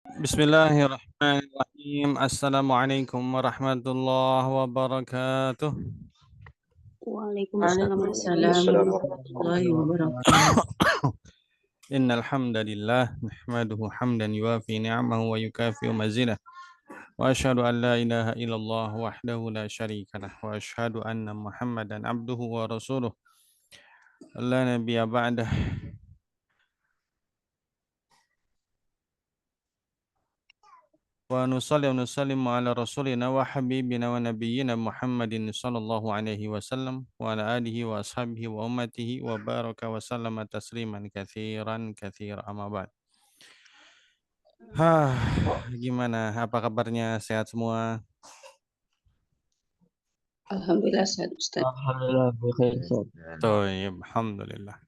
Bismillahirrahmanirrahim. Assalamualaikum warahmatullahi wabarakatuh. Waalaikumsalam Waalaikumsalam warahmatullahi wabarakatuh. Innal hamdalillah nahmaduhu hamdan yuwafi ni'amahu wa yukafi'u mazidah. Wa asyhadu an la ilaha illallah wahdahu la syarika lah wa asyhadu anna Muhammadan abduhu wa rasuluh. La nabiyya ba'dah. Wa nusalli wa nusallimu ala rasulina wa habibina wa nabiyyina Muhammadin sallallahu alaihi wasallam wa ala alihi wa ashabihi wa ummatihi wa baraka wa sallama tasliman katsiran katsira amma ba'd. Gimana? Apa kabarnya? Sehat semua? Alhamdulillah sehat Ustaz. Alhamdulillah bikhair. Thayyib, alhamdulillah.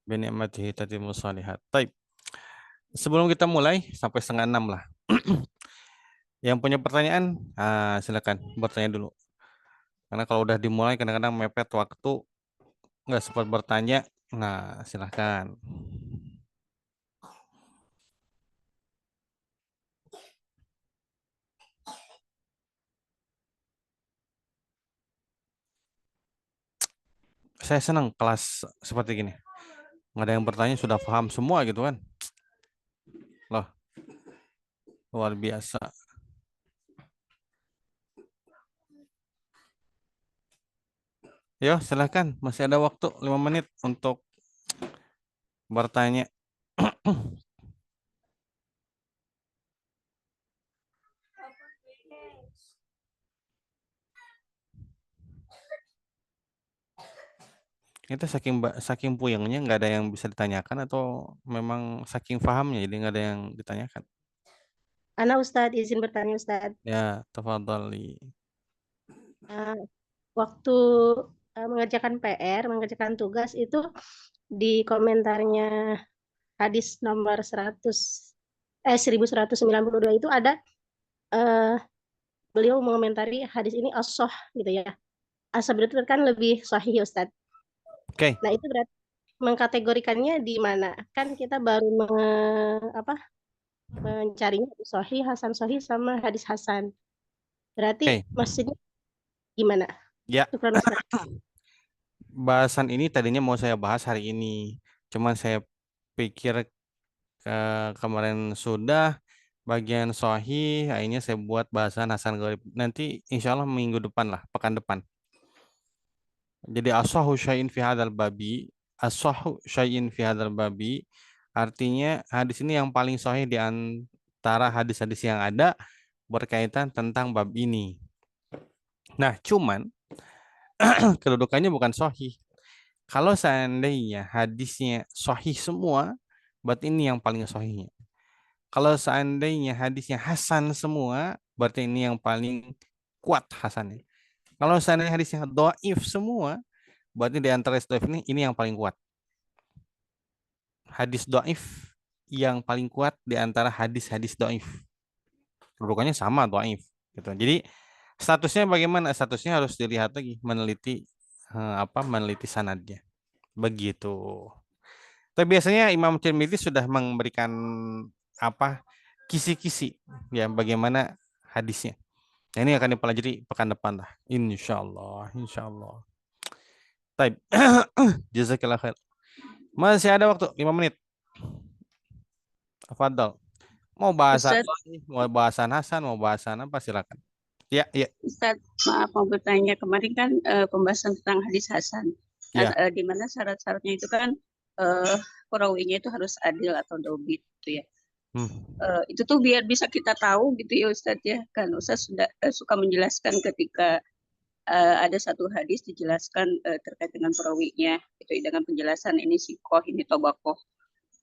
Bi ni'matihi tatimmu shalihat. Baik. Sebelum kita mulai sampai 5:30 lah. Yang punya pertanyaan, silakan bertanya dulu. Karena kalau udah dimulai kadang-kadang mepet waktu, nggak sempat bertanya. Nah, silakan. Saya senang kelas seperti gini. Nggak ada yang bertanya sudah paham semua gitu kan. Loh, luar biasa. Yo, silakan. Masih ada waktu 5 menit untuk bertanya. Itu saking puyengnya nggak ada yang bisa ditanyakan atau memang saking pahamnya jadi nggak ada yang ditanyakan? Ana Ustadz, izin bertanya Ustadz. Ya, tafadhali. Waktu mengerjakan PR, mengerjakan tugas itu di komentarnya hadis nomor 1192 itu ada beliau mengomentari hadis ini as-shah gitu ya. Asa berarti kan lebih sahih Ustadz. Oke. Nah, itu berarti mengkategorikannya di mana? Kan kita baru mencarinya sahih, hasan sahih sama hadis hasan. Berarti maksudnya gimana? Ya. Syukran, Ustaz. Bahasan ini tadinya mau saya bahas hari ini. Cuman saya pikir kemarin sudah bagian sahih, akhirnya saya buat bahasan hasan gharib. Nanti insya Allah minggu depan lah, pekan depan. Jadi as-sahhu syai'in fi hadzal babi, as-sahhu syai'in fi hadzal babi artinya hadis ini yang paling sahih di antara hadis-hadis yang ada berkaitan tentang bab ini. Nah, cuman kedudukannya bukan sahih. Kalau seandainya hadisnya sahih semua, berarti ini yang paling sahihnya. Kalau seandainya hadisnya hasan semua, berarti ini yang paling kuat hasannya. Kalau seandainya hadisnya dhaif semua, berarti di antara dhaif ini yang paling kuat. Hadis dhaif yang paling kuat di antara hadis-hadis dhaif. Kedudukannya sama dhaif gitu. Jadi statusnya bagaimana? Statusnya harus dilihat lagi, meneliti meneliti sanadnya. Begitu. Tapi biasanya Imam Tirmidzi sudah memberikan kisi-kisi ya bagaimana hadisnya. Nah, ini akan dipelajari pekan depan lah. Insyaallah, insyaallah. Baik. Jazakallah khair. Masih ada waktu 5 menit. Tafadhal. Mau bahasan mau bahasan hasan, mau bahasan apa silakan. Ya, ya. Ustaz, maaf mau bertanya. Kemarin kan pembahasan tentang hadis hasan. Ya. Di mana syarat-syaratnya itu kan perawinya itu harus adil atau dobit gitu ya. Itu tuh biar bisa kita tahu gitu ya Ustaz ya. Kan Ustaz sudah suka menjelaskan ketika ada satu hadis dijelaskan terkait dengan perawinya gitu dengan penjelasan ini sikoh, ini tobakoh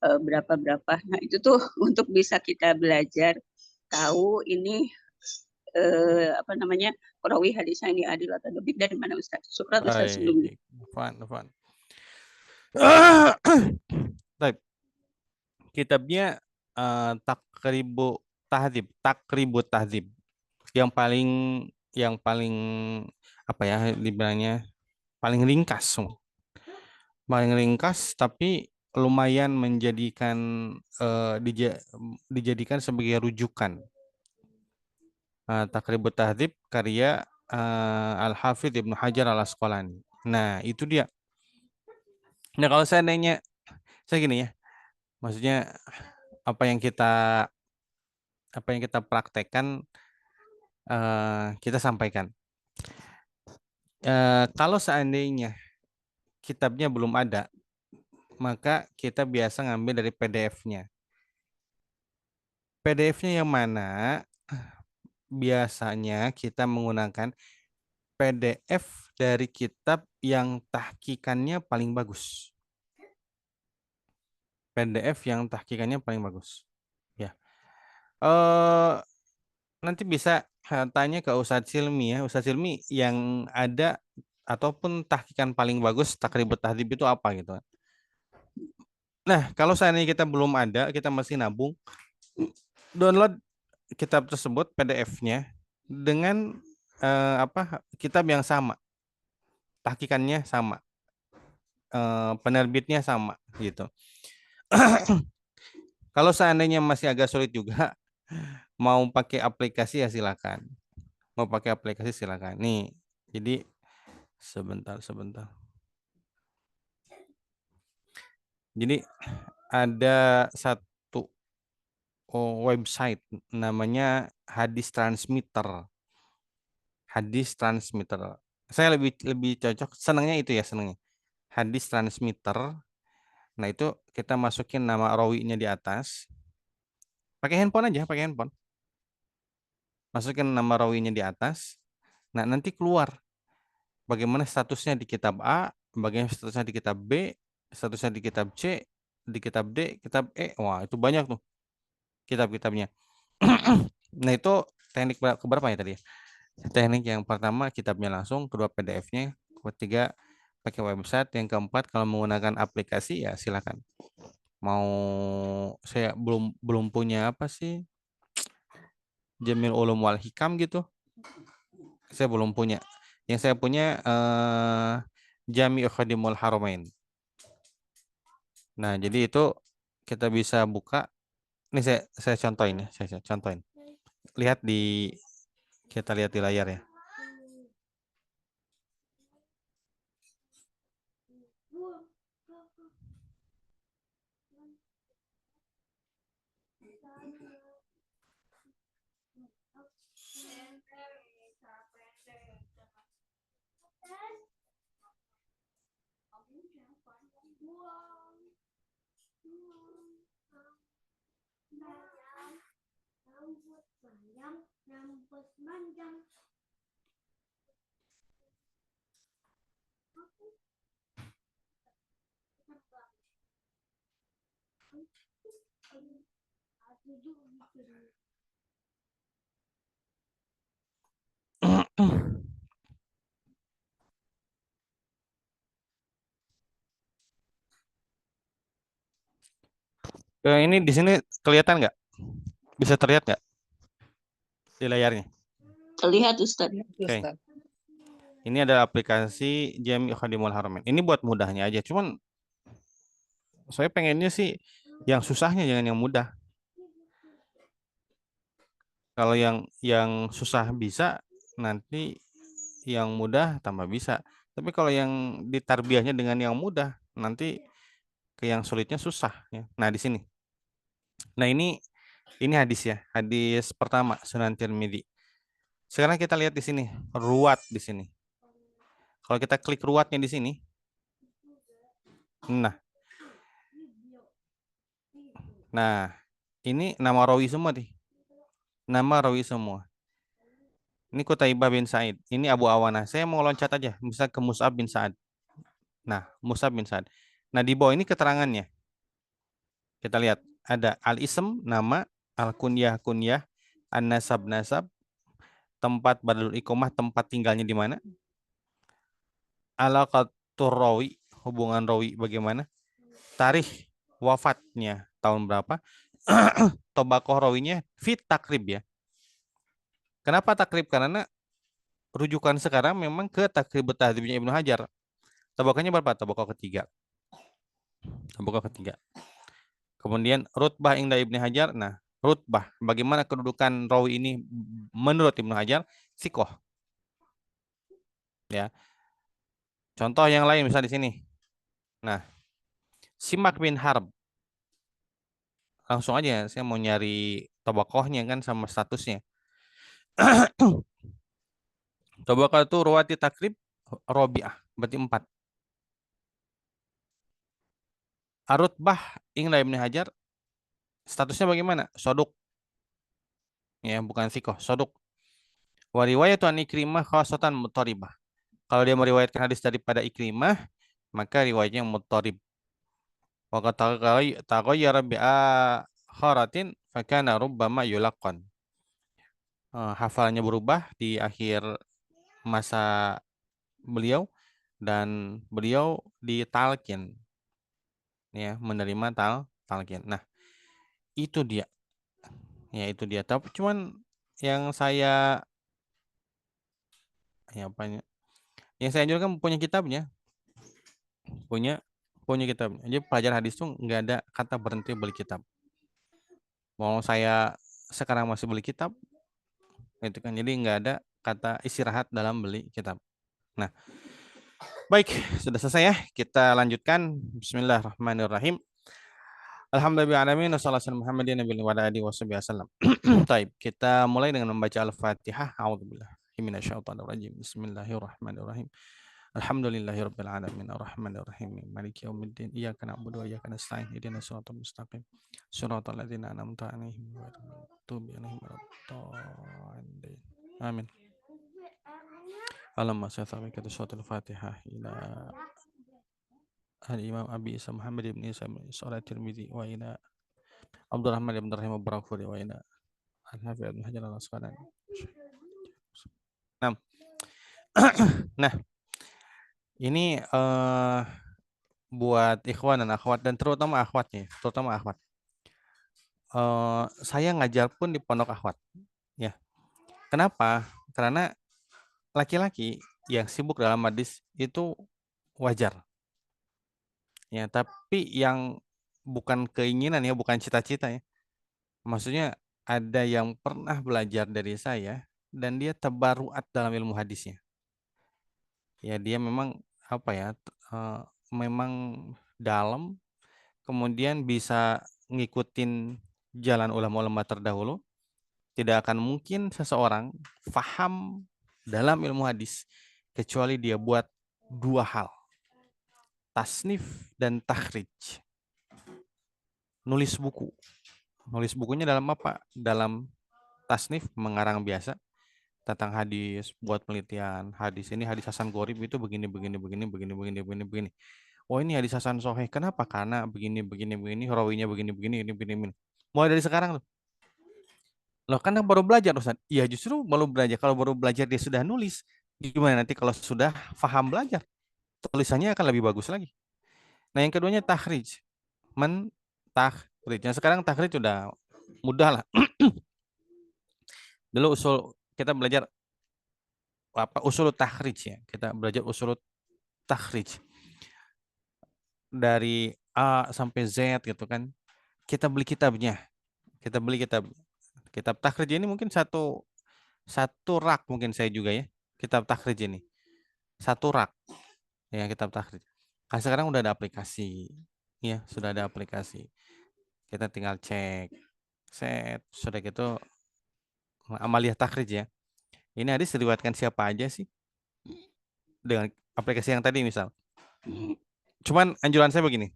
berapa-berapa. Nah, itu tuh untuk bisa kita belajar tahu ini perawi hadisnya ini adil atau dobit dari mana Ustaz? Syukran Ustaz sebelumnya. Fun. Baik. Kitabnya Taqribut Tahdzib. Yang paling apa ya dibilangnya paling ringkas. Paling ringkas tapi lumayan dijadikan sebagai rujukan. Taqribut Tahdzib karya Al-Hafidz Ibnu Hajar Al-Asqalani. Nah, itu dia. Nah, kalau seandainya saya gini ya, maksudnya apa yang kita praktekkan kita sampaikan. Kalau seandainya kitabnya belum ada, maka kita biasa ngambil dari PDF-nya. PDF-nya yang mana? Biasanya kita menggunakan PDF dari kitab yang tahqiqannya paling bagus. PDF yang tahqiqannya paling bagus. Ya. Nanti bisa tanya ke Ustadz Silmi ya. Ustadz Silmi yang ada ataupun tahqiqan paling bagus Taqribut Tahdzib itu apa gitu kan. Nah, kalau seandainya kita belum ada, kita masih nabung, download kitab tersebut PDF-nya dengan kitab yang sama, tahqiqannya sama, penerbitnya sama gitu. Kalau seandainya masih agak sulit juga, mau pakai aplikasi ya silakan. Mau pakai aplikasi silakan. Nih, jadi sebentar. Jadi ada satu website namanya Hadis Transmitter. Hadis Transmitter. Saya lebih cocok senangnya itu ya, senangnya. Hadis Transmitter. Nah, itu kita masukin nama rawinya di atas. Pakai handphone aja, pakai handphone. Masukin nama rawinya di atas. Nah, nanti keluar bagaimana statusnya di kitab A, bagaimana statusnya di kitab B, statusnya di kitab C, di kitab D, kitab E. Wah, itu banyak tuh kitab-kitabnya. Nah, itu teknik keberapa ya tadi? Teknik yang pertama kitabnya langsung, kedua PDF-nya, ketiga pakai website, yang keempat kalau menggunakan aplikasi ya silakan. Mau saya belum punya apa sih? Jamil Ulum wal Hikam gitu. Saya belum punya. Yang saya punya Jami' Khadimul Haramain. Nah, jadi itu kita bisa buka. Ini saya contohin ya, saya contohin. Kita lihat di layar ya. Ini di sini kelihatan nggak? Bisa terlihat nggak di layarnya? Terlihat Ustaz. Oke. Ini adalah aplikasi Jami' Khadimul Haramain. Ini buat mudahnya aja. Cuman saya pengennya sih yang susahnya, jangan yang mudah. Kalau yang susah bisa, nanti yang mudah tambah bisa. Tapi kalau yang ditarbiyahnya dengan yang mudah, nanti ke yang sulitnya susah ya. Nah, di sini. Nah, ini hadis ya. Hadis pertama Sunan Tirmidzi. Sekarang kita lihat di sini, ruwat di sini. Kalau kita klik ruwatnya di sini. Nah, ini nama rawi semua nih. Nama rawi semua. Ini Qutaibah bin Sa'id. Ini Abu Awanah. Saya mau loncat aja, bisa ke Mus'ab bin Sa'ad. Nah, Mus'ab bin Sa'ad. Nah, di bawah ini keterangannya. Kita lihat ada al-ism nama, al-kunyah kunyah, an-nasab nasab, tempat badalul iqamah, tempat tinggalnya di mana? Alaqatur rawi, hubungan rawi bagaimana? Tarikh wafatnya tahun berapa? Tobakoh rawinya fit takrib ya. Kenapa takrib? Karena rujukan sekarang memang ke Taqribut Tahdzibnya Ibnu Hajar. Tobakohnya berapa? Tobakoh ketiga. Tabaqah ketiga. Kemudian rutbah inda Ibnu Hajar. Nah, rutbah, bagaimana kedudukan rawi ini menurut Ibnu Hajar? Sikoh. Ya. Contoh yang lain misal di sini. Nah, Simak bin Harb. Langsung aja saya mau nyari tabaqahnya kan sama statusnya. Tabaqah itu ruwati takrib Robi'ah, berarti 4. Arutbah inda Ibnu Hajar statusnya bagaimana? Soduk. Ya, bukan sikoh, soduk. Wa riwayatu an Ikrimah khasatan muttaribah. Kalau dia meriwayatkan hadis daripada Ikrimah, maka riwayatnya muttarib. Wa qad taghayyara bi akharatin fakana rubbama yulaqqan. Hafalannya berubah di akhir masa beliau dan beliau ditalkin, ya, menerima talkin. Nah, itu dia. Ya, itu dia. Tapi cuman yang saya ya apanya? Yang saya anjurkan punya kitabnya, punya punya kitabnya. Jadi pelajar hadis tuh nggak ada kata berhenti beli kitab. Mau saya sekarang masih beli kitab, itu kan. Jadi nggak ada kata istirahat dalam beli kitab. Nah, baik, sudah selesai ya. Kita lanjutkan. Bismillahirrahmanirrahim. Alhamdulillahirrahmanirrahim. Wassalamualaikum warahmatullahi wabarakatuh. Taib, kita mulai dengan membaca Al-Fatihah. A'udzubillah minasyaitonirrajim. Bismillahirrahmanirrahim. Alhamdulillahirabbil alamin arrahmanir rahim maliki yaumiddin iyyaka na'budu wa iyyaka nasta'in ihdinas siratal mustaqim siratal ladzina an'amta 'alaihim ghairil maghdubi 'alaihim waladdallin. Amin. Allahumma shalli ala sayyidina suratul Fatihah ila al-Imam Abi Isa Muhammad ibn Isa bin Salat Tirmidzi wa ila Abdurrahman ibn Rahim Barakfuri wa ila Al-Hafidz Ibnu Hajar Al-Asqalani. Nah, nah ini buat ikhwan dan akhwat dan terutama akhwatnya, terutama akhwat. Saya ngajar pun di pondok akhwat, ya. Kenapa? Karena laki-laki yang sibuk dalam hadis itu wajar, ya. Tapi yang bukan keinginan ya, bukan cita-cita ya. Maksudnya ada yang pernah belajar dari saya dan dia tabaruat dalam ilmu hadisnya. Ya dia memang apa ya? Memang dalam, kemudian bisa ngikutin jalan ulama-ulama terdahulu. Tidak akan mungkin seseorang faham dalam ilmu hadis kecuali dia buat 2 hal. Tasnif dan takhrij. Nulis buku. Nulis bukunya dalam apa? Dalam tasnif, mengarang biasa tentang hadis, buat penelitian hadis. Ini hadis Hasan Gharib itu begini. Oh, ini hadis Hasan Sahih. Kenapa? Karena begini. Rawinya begini. Mulai dari sekarang tuh. Loh, kan baru belajar, Ustaz. Iya, justru baru belajar. Kalau baru belajar dia sudah nulis, gimana nanti kalau sudah paham belajar? Tulisannya akan lebih bagus lagi. Nah, yang keduanya takhrij. Takhrij. Nah, sekarang takhrij sudah mudah lah. Dulu kita belajar apa? Usul takhrij ya. Kita belajar usul takhrij. Dari A sampai Z gitu kan. Kita beli kitabnya. Kitab takhrij ini mungkin satu rak mungkin saya juga ya. Kitab takhrij ini. Satu rak. Ya, kitab takhrij. Kan sekarang udah ada aplikasi. Ya, sudah ada aplikasi. Kita tinggal cek. Set, sudah gitu amaliyah takhrij ya. Ini hadis diriwayatkan siapa aja sih? Dengan aplikasi yang tadi misal. Cuman anjuran saya begini.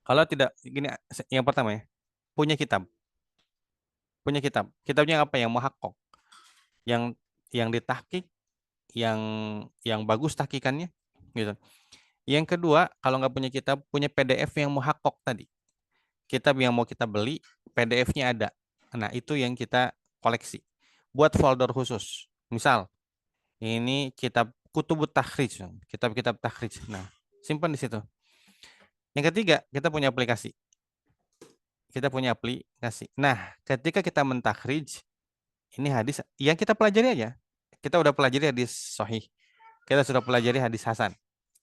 Kalau tidak gini, yang pertama ya, punya kitab. Kitabnya apa? Yang muhaqqaq. Yang ditahqiq, yang bagus tahqiqannya gitu. Yang kedua, kalau nggak punya kitab, punya PDF yang muhaqqaq tadi. Kitab yang mau kita beli, PDF-nya ada. Nah, itu yang kita koleksi. Buat folder khusus. Misal, ini kitab Kutubut Takhrij, kitab-kitab takhrij. Nah, simpan di situ. Yang ketiga, kita punya aplikasi. Nah, ketika kita mentakhrij, ini hadis yang kita pelajari aja. Kita udah pelajari hadis sahih. Kita sudah pelajari hadis hasan.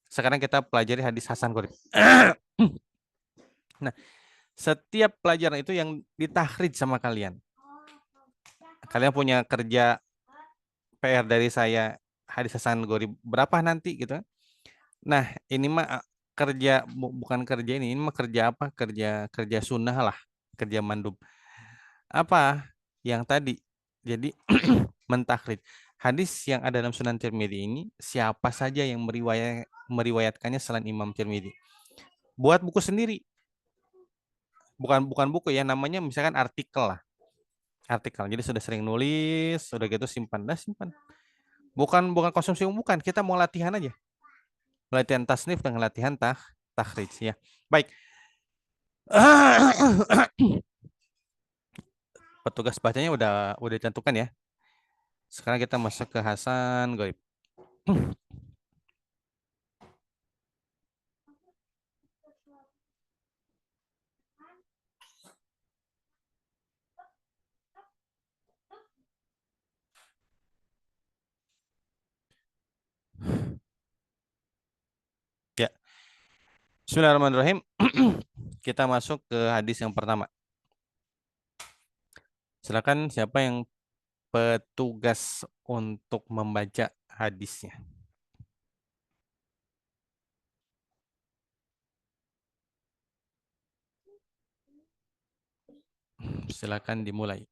Sekarang kita pelajari hadis Hasan Gharib. Nah, setiap pelajaran itu yang ditahrid sama kalian. Kalian punya kerja PR dari saya hadis Hasan Gharib berapa nanti gitu. Nah, ini mah kerja bukan kerja ini mah kerja apa? Kerja sunnah lah, kerja mandub. Apa yang tadi? Jadi mentakrid. Hadis yang ada dalam Sunan Tirmidzi ini siapa saja yang meriwayatkannya selain Imam Tirmidzi. Buat buku sendiri. Bukan buku ya, namanya misalkan artikel lah. Artikel. Jadi sudah sering nulis, sudah gitu simpan. Bukan konsumsi bukan, kita mau latihan aja. Latihan tasnif dan latihan takhrij ya. Baik. Petugas bacanya udah ditentukan ya. Sekarang kita masuk ke Hasan Gharib. Ya. Bismillahirrahmanirrahim. Kita masuk ke hadis yang pertama. Silakan siapa yang petugas untuk membaca hadisnya. Silakan dimulai.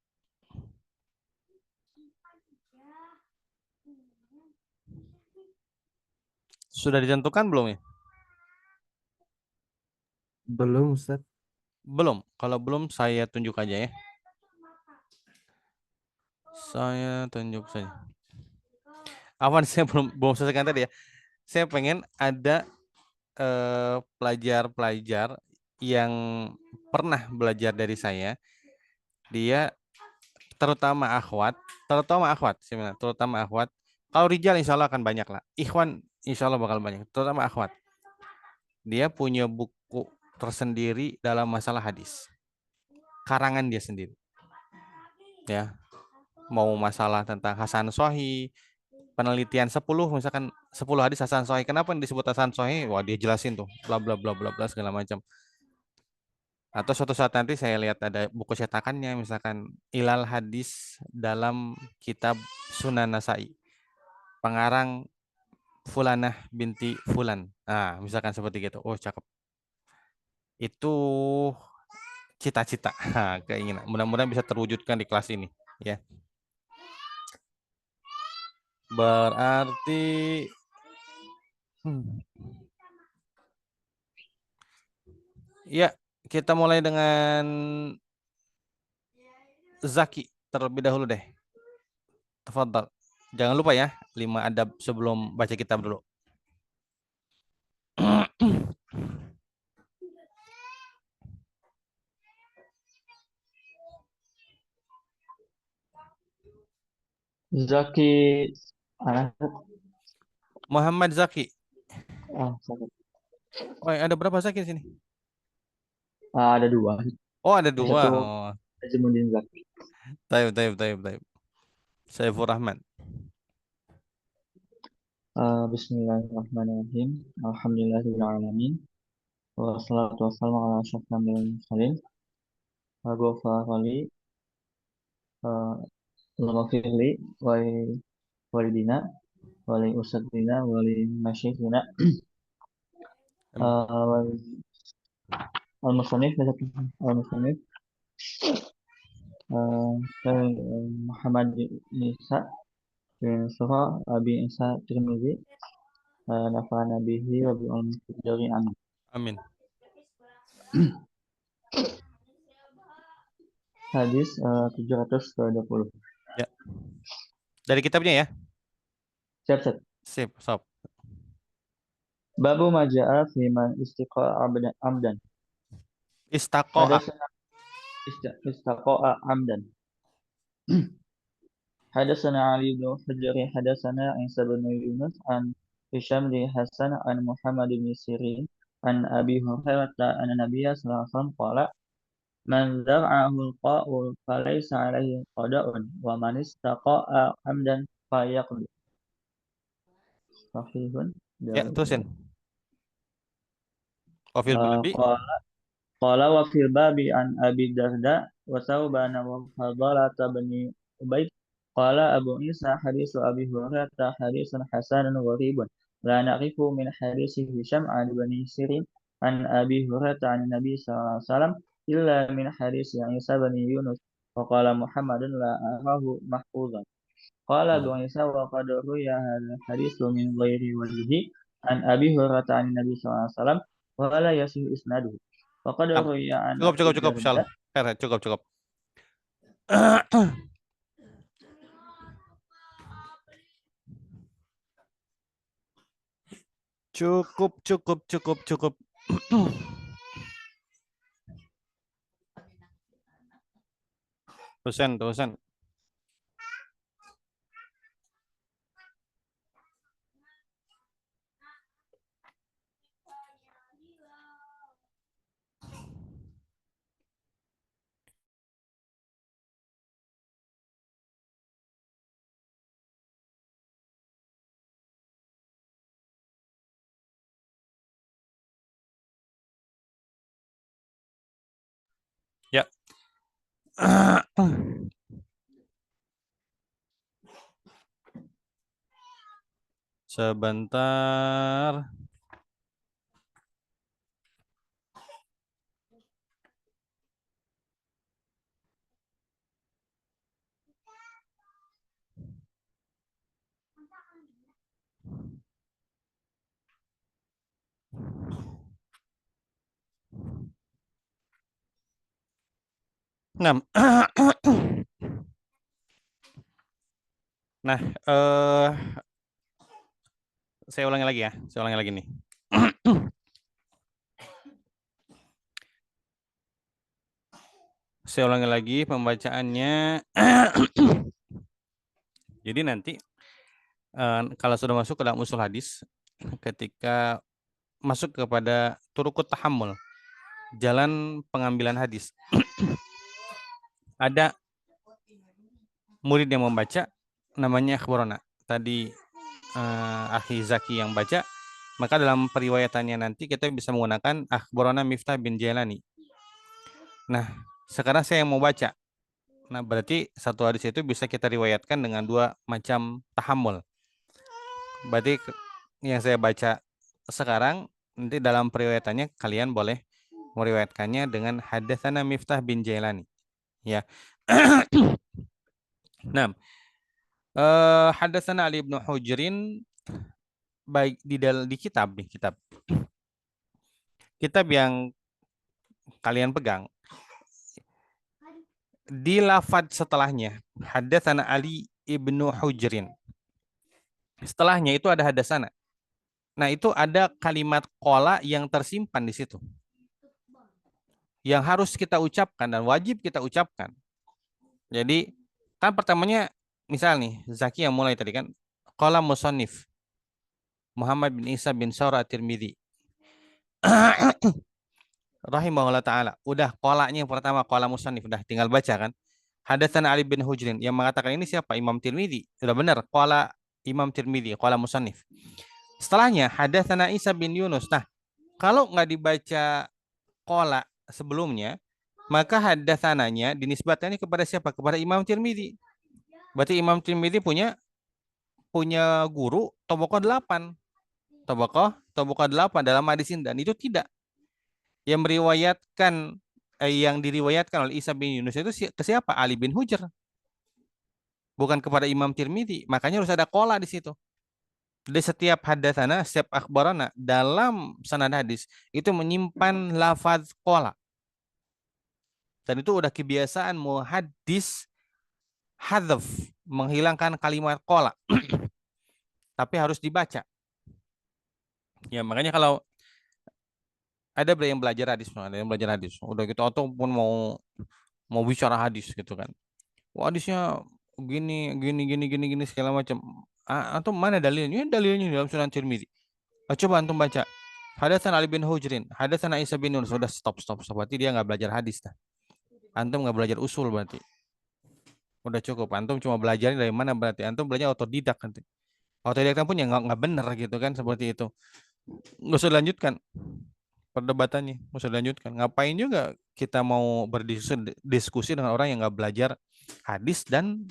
Sudah ditentukan belum ya? Belum, Ustaz. Belum. Kalau belum saya tunjuk aja ya. Saya tunjuk saja. Awan saya belum selesaikan tadi ya. Saya pengen ada pelajar-pelajar yang pernah belajar dari saya. Dia terutama akhwat, terutama akhwat. Kalau rijal insya Allah akan banyak lah. Ikhwan insya Allah bakal banyak, terutama akhwat. Dia punya buku tersendiri dalam masalah hadis. Karangan dia sendiri. Ya, mau masalah tentang Hasan Sahih, penelitian 10 misalkan 10 hadis Hasan Sahih. Kenapa disebut Hasan Sahih? Wah, dia jelasin tuh bla bla bla bla bla segala macam. Atau suatu saat nanti saya lihat ada buku cetakannya misalkan Ilal Hadis dalam kitab Sunan Nasai. Pengarang Fulanah binti Fulan. Nah, misalkan seperti gitu. Oh, cakep. Itu cita-cita, keinginan. Mudah-mudahan bisa terwujudkan di kelas ini, ya. Berarti ya, kita mulai dengan Zaki terlebih dahulu deh. Tafadhal. Jangan lupa ya, 5 adab sebelum baca kitab dulu. Zaki anak. Muhammad Zaki. Sakit. Oh, ada berapa Zaki di sini? Ada 2. Oh, ada 2. Satu Oh. Najmuddin Zaki. Taib. Saifur Rahman. Bismillahirrahmanirrahim. Alhamdulillahirrahmanirrahim. Wassalatu wassalamu ala asyrafil mursalin. Ghafari Al-Ghafirli walidina wali usadina wali masyikhina al-musannif al-musannif Muhammad Isa bin Suha Abi Isa Tirmizi nafa'ana bihi wa bi ummi amin. Amin. Hadis 720. Ya. Dari kitabnya ya. Siap. Sip, sob. Babu maja'a fi man istiqa'a amdan. Istaqo'a. Istaqa'a amdan. Hadatsana Ali bin Hujr hadatsana Isa bin Yunus an Hisham bin Hasan an Muhammad bin Sirin an Abi Hurairah an Nabiyya sallallahu alaihi wasallam qala man zar'ahu al-qa'u falaysa alaihi qada'un wa man istaqa'a amdan fayaqdi. Sahihun. Ya, terusin. Wafil babi. قال وفي الباب عن أبي الدرداء وثوبان وفضالة بن عبيد قال أبو عيسى حديث أبي هريرة حديث حسن غريب لا نعرف من حديث هشام عن بني سيرين عن أبي هريرة عن النبي صلى الله عليه وسلم إلا من حديث عيسى بن يونس وقال محمد لا أراه محفوظا قال أبو عيسى وقد روي هذا الحديث من غير وجهه عن أبي هريرة عن النبي صلى الله عليه وسلم ولا يصح إسناده وقد Nah, روي عن cukup, أبي cukup, cukup, Syal. الدرداء Cukup, cukup. Cukup, cukup, cukup, cukup. Tusen, tusen. Ya. Sebentar. Nah, nah, saya ulangi lagi ya. Saya ulangi lagi nih. Saya ulangi lagi pembacaannya. Jadi nanti kalau sudah masuk ke dalam usul hadis, ketika masuk kepada turukut tahammul, jalan pengambilan hadis, ada murid yang membaca, namanya akhbarana. Tadi Akhi Zaki yang baca, maka dalam periwayatannya nanti kita bisa menggunakan akhbarana Miftah bin Jailani. Nah, sekarang saya yang mau baca. Nah, berarti satu hadis itu bisa kita riwayatkan dengan dua macam tahammul. Berarti yang saya baca sekarang, nanti dalam periwayatannya kalian boleh meriwayatkannya dengan hadatsana Miftah bin Jailani. Ya. Nah, hadatsana Ali bin Hujrin, baik di kitab kitab yang kalian pegang, di lafadz setelahnya hadatsana Ali ibnu Hujrin, setelahnya itu ada hadatsana. Nah, itu ada kalimat qala yang tersimpan di situ, yang harus kita ucapkan dan wajib kita ucapkan. Jadi kan pertamanya misal nih Zaki yang mulai tadi kan, qala musannif Muhammad bin Isa bin Saur at-Tirmidzi rahimahullah taala. Udah qolanya yang pertama, qala musannif, udah tinggal baca kan. Hadatsana Ali bin Hujrin, yang mengatakan ini siapa? Imam Tirmidzi. Sudah benar, qala Imam Tirmidzi, qala musannif. Setelahnya hadatsana Isa bin Yunus. Nah, kalau nggak dibaca qala sebelumnya, maka hadatsananya dinisbatkannya kepada siapa? Kepada Imam Tirmidzi. Berarti Imam Tirmidzi punya guru Tobaqah 8. Tobaqah 8 dalam hadis ini, dan itu tidak. Yang meriwayatkan yang diriwayatkan oleh Isa bin Yunus itu ke siapa? Ali bin Hujr. Bukan kepada Imam Tirmidzi. Makanya harus ada qala di situ. Di setiap hadatsana, setiap akhbarana dalam sanad hadis itu menyimpan lafaz qala. Dan itu udah kebiasaan muhaddis hadzaf, menghilangkan kalimat qala. Tapi harus dibaca. Ya, makanya kalau ada yang belajar hadis, udah gitu ataupun mau bicara hadis gitu kan. Wah, hadisnya gini segala macam. Atau mana dalilnya? Dalilnya dalam Sunan Tirmidzi. Coba antum baca. Hadatsana Ali bin Hujrin, hadatsana Isa bin Nur. Sudah stop. Berarti dia nggak belajar hadis dah. Antum nggak belajar usul berarti. Udah cukup. Antum cuma belajar dari mana berarti? Antum belajar otodidak nanti. Otodidak pun ya nggak benar gitu kan, seperti itu. Nggak usah lanjutkan. perdebatannya, mau saya lanjutkan. Ngapain juga kita mau berdiskusi dengan orang yang nggak belajar hadis dan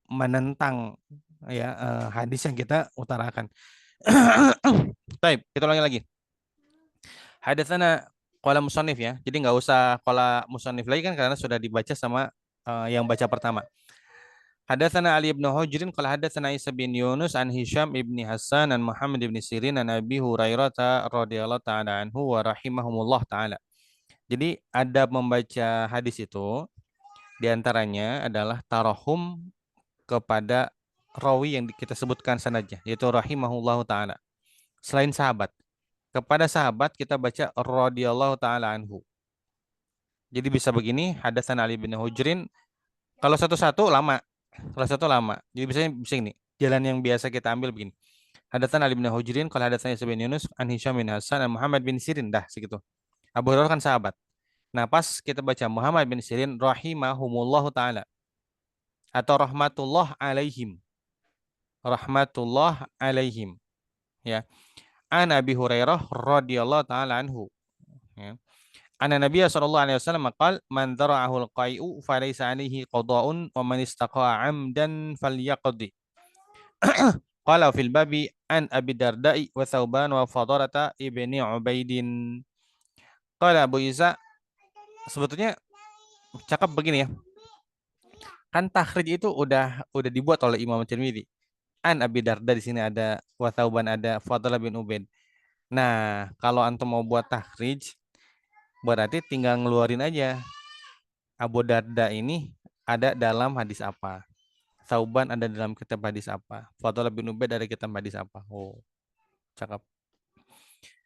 menentang ya hadis yang kita utarakan. Baik, kita ulangi lagi. Hadatsana qala musannif ya. Jadi nggak usah qala musannif lagi kan karena sudah dibaca sama yang baca pertama. Hadatsana Ali bin Hujrin qala hadatsana Isa bin Yunus an Hisham ibni Hasan an Muhammad ibn Sirin an Abi Hurairah radhiyallahu ta'ala anhu wa rahimahumullah taala. Jadi ada membaca hadis itu diantaranya adalah tarahum kepada rawi yang kita sebutkan sanadnya yaitu rahimahullahu taala. Selain sahabat, kepada sahabat kita baca radhiyallahu taala anhu. Jadi bisa begini, hadasan Ali bin Hujrin. Kalau satu-satu lama, kalau satu lama. Jadi bisa ini. Jalan yang biasa kita ambil begini. Hadasan Ali bin Hujrin, kalau hadasan Isa bin Yunus, an Hisham bin Hasan, an Muhammad bin Sirin, dah segitu. Abu Hurairah kan sahabat. Nah, pas kita baca Muhammad bin Sirin, rahimahumullahu taala atau rahmatullah alaihim, rahmatullah alaihim, ya. An Abi Hurairah radhiyallahu taala anhu. Ya. Anna Nabiya sallallahu alaihi wasallam qala man dara'ahu al-qai'u falaysa alaihi qada'un wa man istaqa'a 'amdan falyaqdi. Qala fil babi an Abi Darda'i wa Thauban wa Fadarata ibni Ubaidin. Qala Abu Isa, sebetulnya cakap begini ya. Kan takhrij itu udah dibuat oleh Imam Tirmidzi. An Abi Darda di sini ada, wa Thauban ada, Fadalah bin Ubaid. Nah, kalau antum mau buat takhrij berarti tinggal ngeluarin aja Abu Darda ini ada dalam hadis apa, Thauban ada dalam kitab hadis apa, Fadhalah bin Ubaid ada kitab hadis apa. Oh, cakep.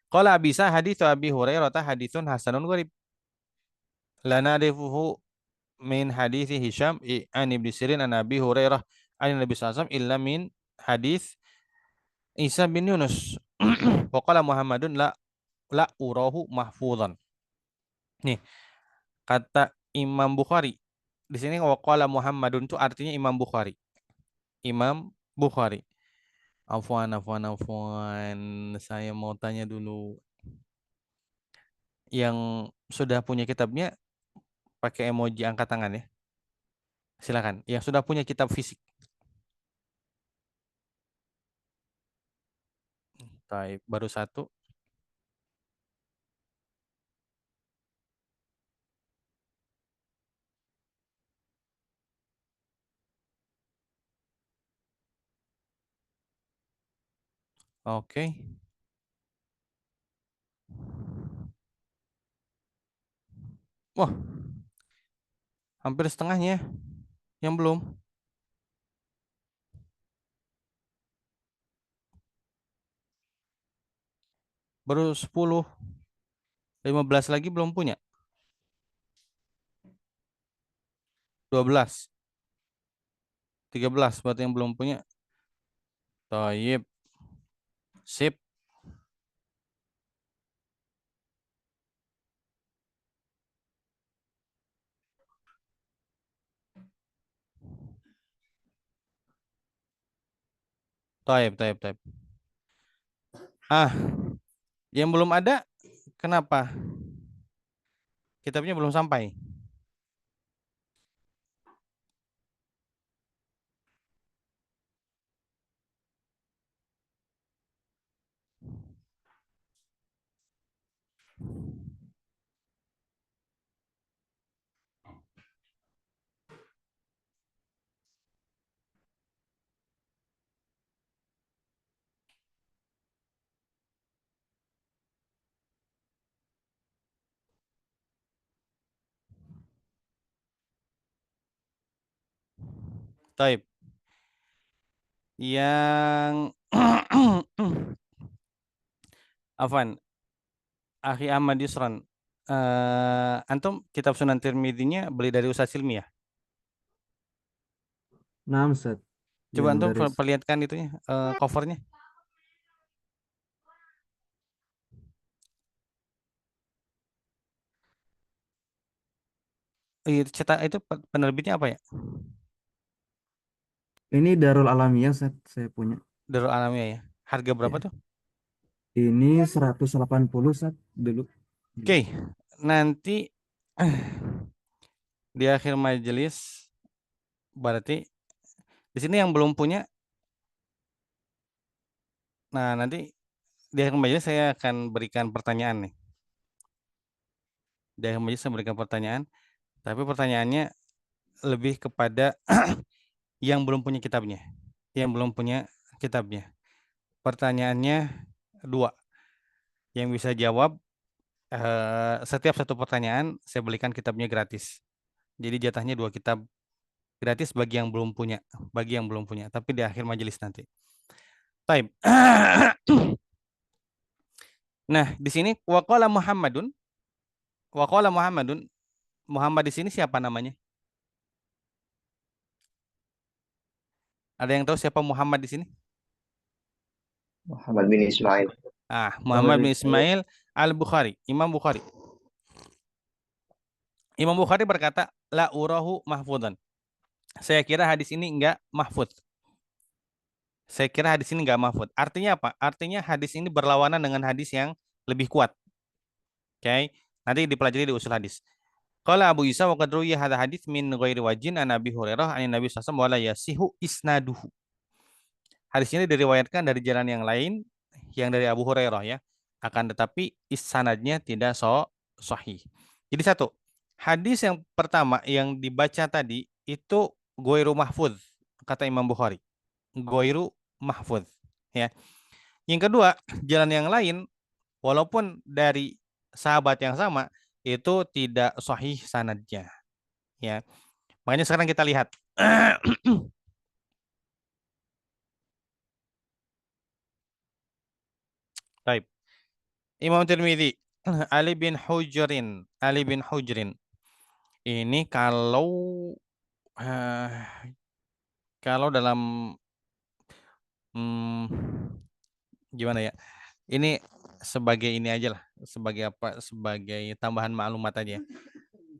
Qala bisa hadits Abi Hurairah haditsun hasanun gharib. La na'rifuhu min hadits Hisham an Ibnu Sirin an Abi Hurairah an Nabi sallallahu alaihi wasallam illa min hadits Isa bin Yunus. Wa qala Muhammadun la urahu mahfuzan. Nih, kata Imam Bukhari. Di sini waqala Muhammadun itu artinya Imam Bukhari. Imam Bukhari. Afwan. Saya mau tanya dulu. Yang sudah punya kitabnya pakai emoji angkat tangan ya. Silakan. Yang sudah punya kitab fisik. Baik, baru satu. Oke. Wah, hampir setengahnya yang belum. Baru 10, 15 lagi belum punya. 12, 13 buat yang belum punya. Taib. Sip. Taib. Ah, yang belum ada, kenapa? Kitabnya belum sampai. Taib. Yang Afwan, Akhi Ahmad Yusran. Antum kitab Sunan Tirmidzi-nya beli dari Ustaz Silmi ya? Nah, Ustaz. Coba Yang antum dari perlihatkan itunya, covernya. Cetak itu penerbitnya apa ya? ini Darul Alamiah, Ustaz, saya punya. Darul Alamiah ya. Harga berapa Ya. tuh? Ini 180 saat dulu. Oke, nanti di akhir majelis berarti di sini yang belum punya. Nah, nanti di akhir majelis saya akan berikan pertanyaan nih. Di akhir majelis saya berikan pertanyaan, tapi pertanyaannya lebih kepada yang belum punya kitabnya. Yang belum punya kitabnya. Pertanyaannya 2. Yang bisa jawab setiap satu pertanyaan saya belikan kitabnya gratis. Jadi jatahnya 2 kitab gratis bagi yang belum punya, tapi di akhir majelis nanti. Baik. Nah, di sini waqala Muhammadun. Muhammad di sini siapa namanya? Ada yang tahu siapa Muhammad di sini? Muhammad bin Ismail. Muhammad bin Ismail Al-Bukhari, Imam Bukhari. Imam Bukhari berkata, la urahu mahfudhan. Saya kira hadis ini enggak mahfud. Artinya apa? Artinya hadis ini berlawanan dengan hadis yang lebih kuat. Oke. Nanti dipelajari di usul hadis. Qala Abu Isa wa qad ruwiya hadha hadits min ghairi wajhin an Abi Hurairah an Nabi sallallahu alaihi wasallam wa la yasihu isnaduhu. Hadis ini diriwayatkan dari jalan yang lain yang dari Abu Hurairah ya. Akan tetapi sanadnya tidak sahih. Jadi satu, hadis yang pertama yang dibaca tadi itu ghairu mahfudz kata Imam Bukhari. Ghairu mahfudz ya. Yang kedua, jalan yang lain walaupun dari sahabat yang sama itu tidak sahih sanadnya ya. Makanya sekarang kita lihat. Baik. Imam Tirmidzi, Ali bin Hujrin. Ini kalau dalam gimana ya? Ini sebagai ini aja lah, sebagai apa? Sebagai tambahan maklumat aja.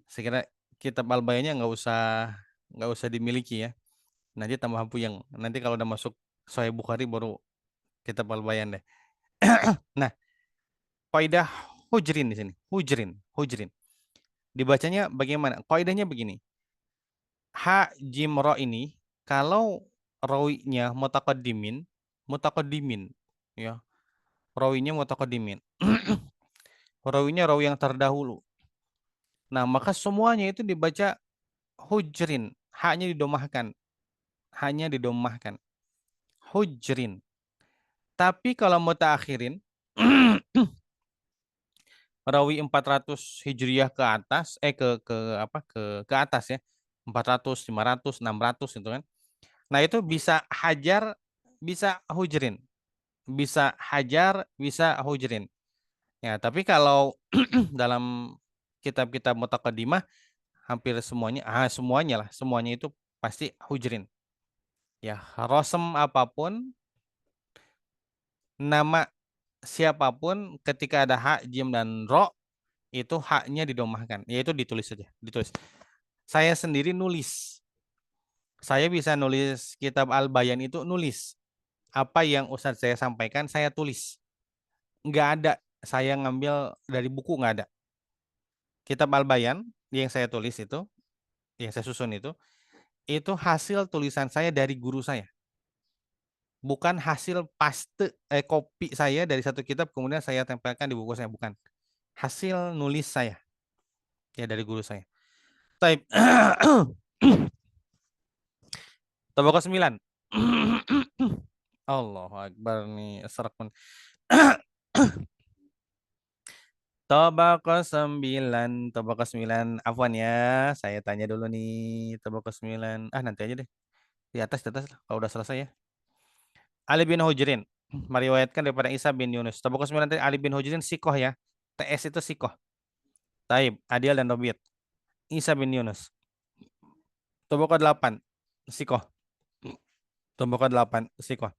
Saya kira kitab Al-Bayannya nggak usah dimiliki ya. Nanti tambah puyeng. Nanti kalau udah masuk Sahih Bukhari baru kitab Al-Bayan deh. Nah, kaidah hujrin di sini. Hujrin. Dibacanya bagaimana? Kaidahnya begini. Ha jim ro ini kalau rawinya mutaqaddimin ya. Rawinya mutaqaddimin. Rawinya rawi yang terdahulu. Nah, maka semuanya itu dibaca hujrin, haknya didomahkan. Hujrin. Tapi kalau mutaakhirin rawi 400 Hijriyah ke atas ke atas ya. 400, 500, 600 itu kan. Nah, itu bisa hajar, bisa hujrin. Bisa hajar, bisa hujrin. Ya, tapi kalau dalam kitab-kitab mutaqaddimah hampir semuanya itu pasti hujrin. Ya, rosem apapun, nama siapapun ketika ada hak, jim dan ro itu haknya didomahkan, yaitu ditulis saja, ditulis. Saya sendiri nulis. Saya bisa nulis kitab Al-Bayan itu nulis. Apa yang Ustadz saya sampaikan saya tulis. Nggak ada saya ngambil dari buku, nggak ada. Kitab Al-Bayan yang saya tulis itu, yang saya susun itu hasil tulisan saya dari guru saya. Bukan hasil kopi saya dari satu kitab kemudian saya tempelkan di buku saya, bukan. Hasil nulis saya. Ya, dari guru saya. Taib. Tabaqah 9. Allahu Akbar nih serak. Tabaqah 9. Afwan ya, saya tanya dulu nih. Tabaqah 9. Nanti aja deh. Di atas kalau udah selesai ya. Ali bin Hujrin meriwayatkan daripada Isa bin Yunus. Tabaqah 9 tadi Ali bin Hujrin sikoh ya. TS itu sikoh. Taib, Adil dan Rabiat. Isa bin Yunus. Tabaqah 8 sikoh. Tabaqah 8 sikoh.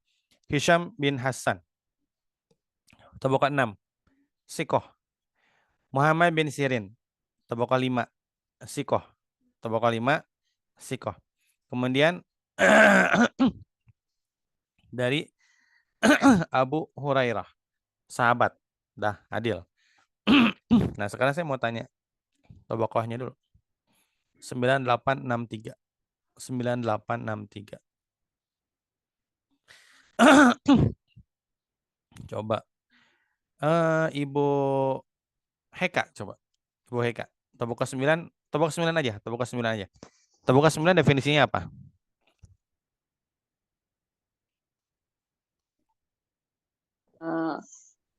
Hisham bin Hasan. Tabaqah 6 sikoh. Muhammad bin Sirin. Tabaqah 5 sikoh. Tabaqah 5 sikoh. Kemudian dari Abu Hurairah. sahabat. Dah, adil. Nah, sekarang saya mau tanya tobakohnya dulu. 9863. 9863. Coba. Ibu Heka, coba. Ibu Heka. Tobakoh 9, tobakoh 9 aja, tobakoh 9 aja. Tobakoh 9 definisinya apa?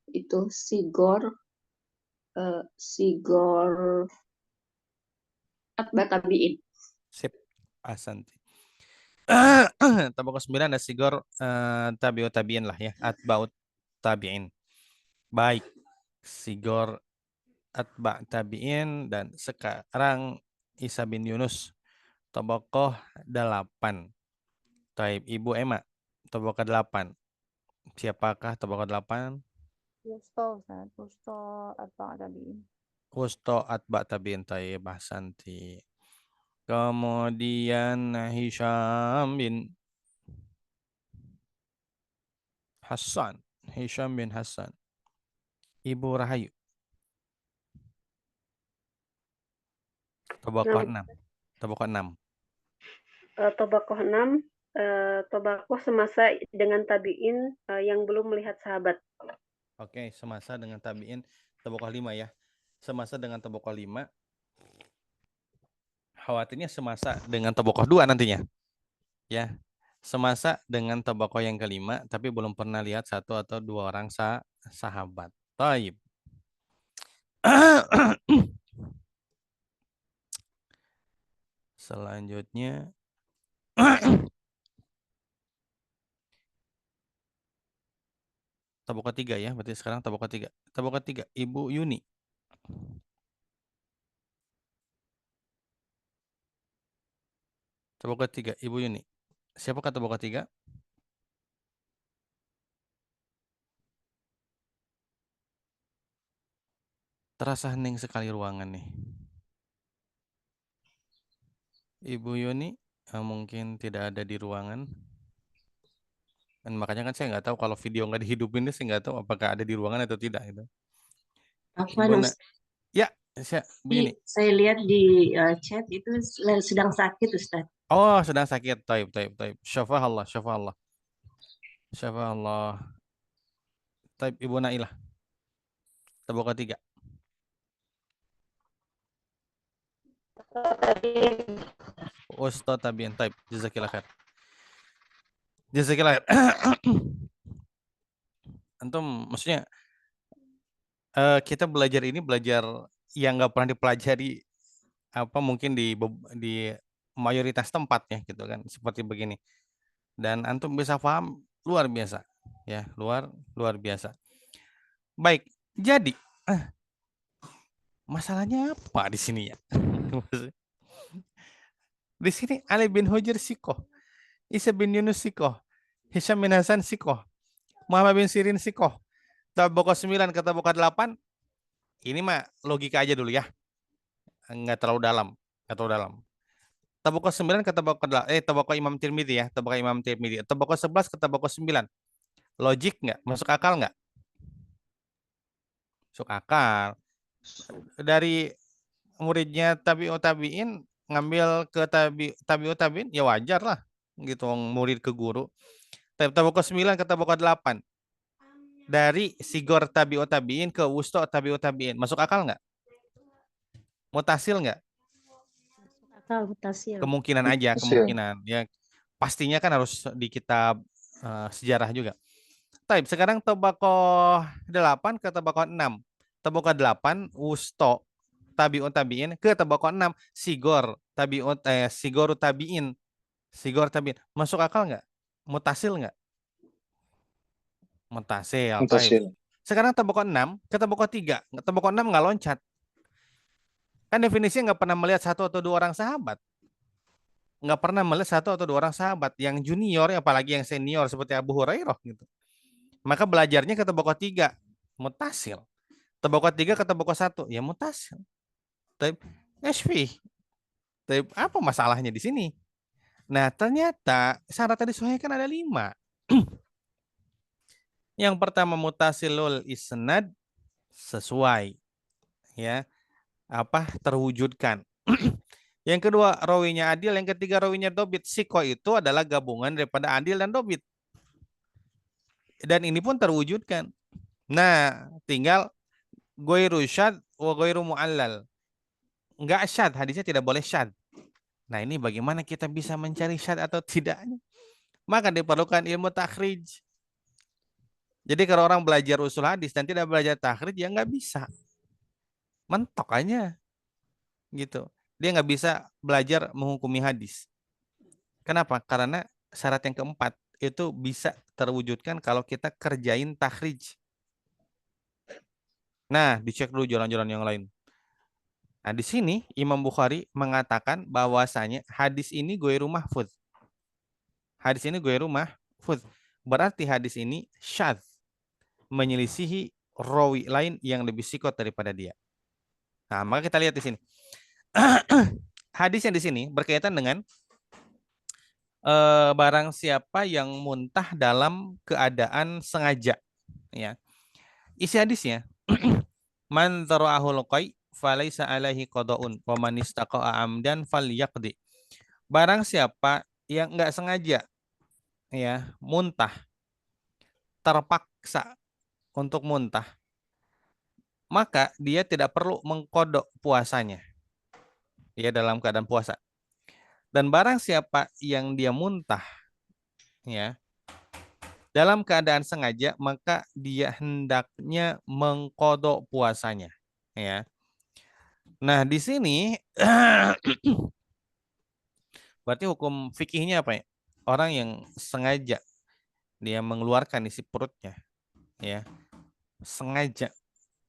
Itu sigor atba tabiin. Sip. Asanti. Tobakoh 9 ada sigor tabiut tabiin lah ya. Atbaut tabiin. Baik. Sigor atba tabiin dan sekarang Isa bin Yunus. Tobakoh 8. Taib Ibu Emma. Tobakoh 8. Siapakah tobakoh 8? Wusto, Ustaz. Wusto atba tabiin. Wusto atba tabiin. Taib Ahsanti. Kemudian Hisham bin Hasan. Hisham bin Hasan. Ibu Rahayu. Tobakoh 6. Tobakoh 6. Tobakoh 6, tobakoh semasa dengan tabiin yang belum melihat sahabat. Oke, semasa dengan tabiin tobakoh 5 ya. Semasa dengan tobakoh 5. Khawatirnya semasa dengan tobakoh 2 nantinya. Ya. Semasa dengan tobakoh yang kelima tapi belum pernah lihat satu atau dua orang sahabat. Taib. Selanjutnya tobakoh 3 ya, berarti sekarang tobakoh 3. Tobakoh 3 Ibu Yuni. Tobakoh 3 Ibu Yuni. Siapakah tobakoh 3? Terasa hening sekali ruangan nih. Ibu Yuni mungkin tidak ada di ruangan. Dan makanya kan saya nggak tahu kalau video nggak dihidupin, saya nggak tahu apakah ada di ruangan atau tidak itu. Afwan, Ya, Bu Yuni. saya lihat di chat itu sedang sakit, Ustaz. Oh, sedang sakit. Taib. Syafa Allah. Taib Ibu Nailah. Tobakoh 3. Ustaz tabiin. Taib. Jazakillah khair. Antum maksudnya kita belajar ini yang nggak pernah dipelajari mungkin di mayoritas tempat ya gitu kan, seperti begini. Dan antum bisa paham luar biasa ya, luar biasa. Baik, jadi masalahnya apa di sini ya? Di sini Ali bin Hujr sikoh, Isa bin Yunus sikoh, Hisham bin Hasan sikoh, Muhammad bin Sirin sikoh. Tobakoh 9 ke tobakoh 8 ini mah logika aja dulu ya. Nggak terlalu dalam. Tobakoh 9 ke tobakoh Imam Tirmidzi ya, tobakoh Imam Tirmidzi. Tobakoh 11 ke tobakoh 9. Logik nggak? Masuk akal nggak? Masuk akal. Dari muridnya tabi'ut tabi'in ngambil ke tabi'ut tabi'in ya wajar lah gitu, murid ke guru. Tobakoh 9 ke tobakoh 8. Dari sigor tabi'ut tabi'in ke wusto tabi'ut tabi'in. Masuk akal nggak? Mutasil nggak? Akal mutasil. Kemungkinan aja, kemungkinan. Ya, pastinya kan harus di kitab sejarah juga. Taib, sekarang tobakoh 8 ke tobakoh 6. Tobakoh 8 wusto tabi'un tabi'in ke tobakoh 6 sigor tabi'in. Sigor tabi'in. Masuk akal nggak? Mutasil nggak? Mutasil. Taib. Sekarang tobakoh 6 ke tobakoh 3. Tobakoh 6 nggak loncat. Kan definisinya nggak pernah melihat satu atau dua orang sahabat. Nggak pernah melihat satu atau dua orang sahabat. Yang junior, apalagi yang senior seperti Abu Hurairah gitu. Maka belajarnya ke tobakoh 3. Mutasil. Tobakoh 3 ke tobakoh 1. Ya mutasil. Tapi SV. Tapi apa masalahnya di sini? Nah ternyata syarat tadi soalnya kan ada 5. Yang pertama mutasilul isnad, sesuai, ya, terwujudkan. Yang kedua rawinya adil, yang ketiga rawinya dobit. Siko itu adalah gabungan daripada adil dan dobit. Dan ini pun terwujudkan. Nah, tinggal goiru syad wa goiru mu'allal. Enggak syad, hadisnya tidak boleh syad. Nah, ini bagaimana kita bisa mencari syad atau tidaknya? Maka diperlukan ilmu takhrij. Jadi kalau orang belajar usul hadis dan tidak belajar takhrij, ya nggak bisa. Mentok aja. Gitu. Dia nggak bisa belajar menghukumi hadis. Kenapa? Karena syarat yang keempat itu bisa terwujudkan kalau kita kerjain takhrij. Nah, dicek dulu jalan-jalan yang lain. Nah, di sini Imam Bukhari mengatakan bahwasanya hadis ini ghairu mahfudz. Hadis ini ghairu mahfudz. Berarti hadis ini syadz, menyelisihi rawi lain yang lebih sikot daripada dia. Nah, maka kita lihat di sini. Hadis yang di sini berkaitan dengan barang siapa yang muntah dalam keadaan sengaja, ya. Isi hadisnya, man tara'ahul qai falaisa alaihi qada'un wa man istaqa'a amdan falyaqdi. Barang siapa yang enggak sengaja, ya, muntah, terpaksa untuk muntah, maka dia tidak perlu mengkodok puasanya, ya, dalam keadaan puasa. Dan barang siapa yang dia muntah, ya, dalam keadaan sengaja, maka dia hendaknya mengkodok puasanya, ya. Nah, di sini berarti hukum fikihnya apa ya? Orang yang sengaja dia mengeluarkan isi perutnya, ya, sengaja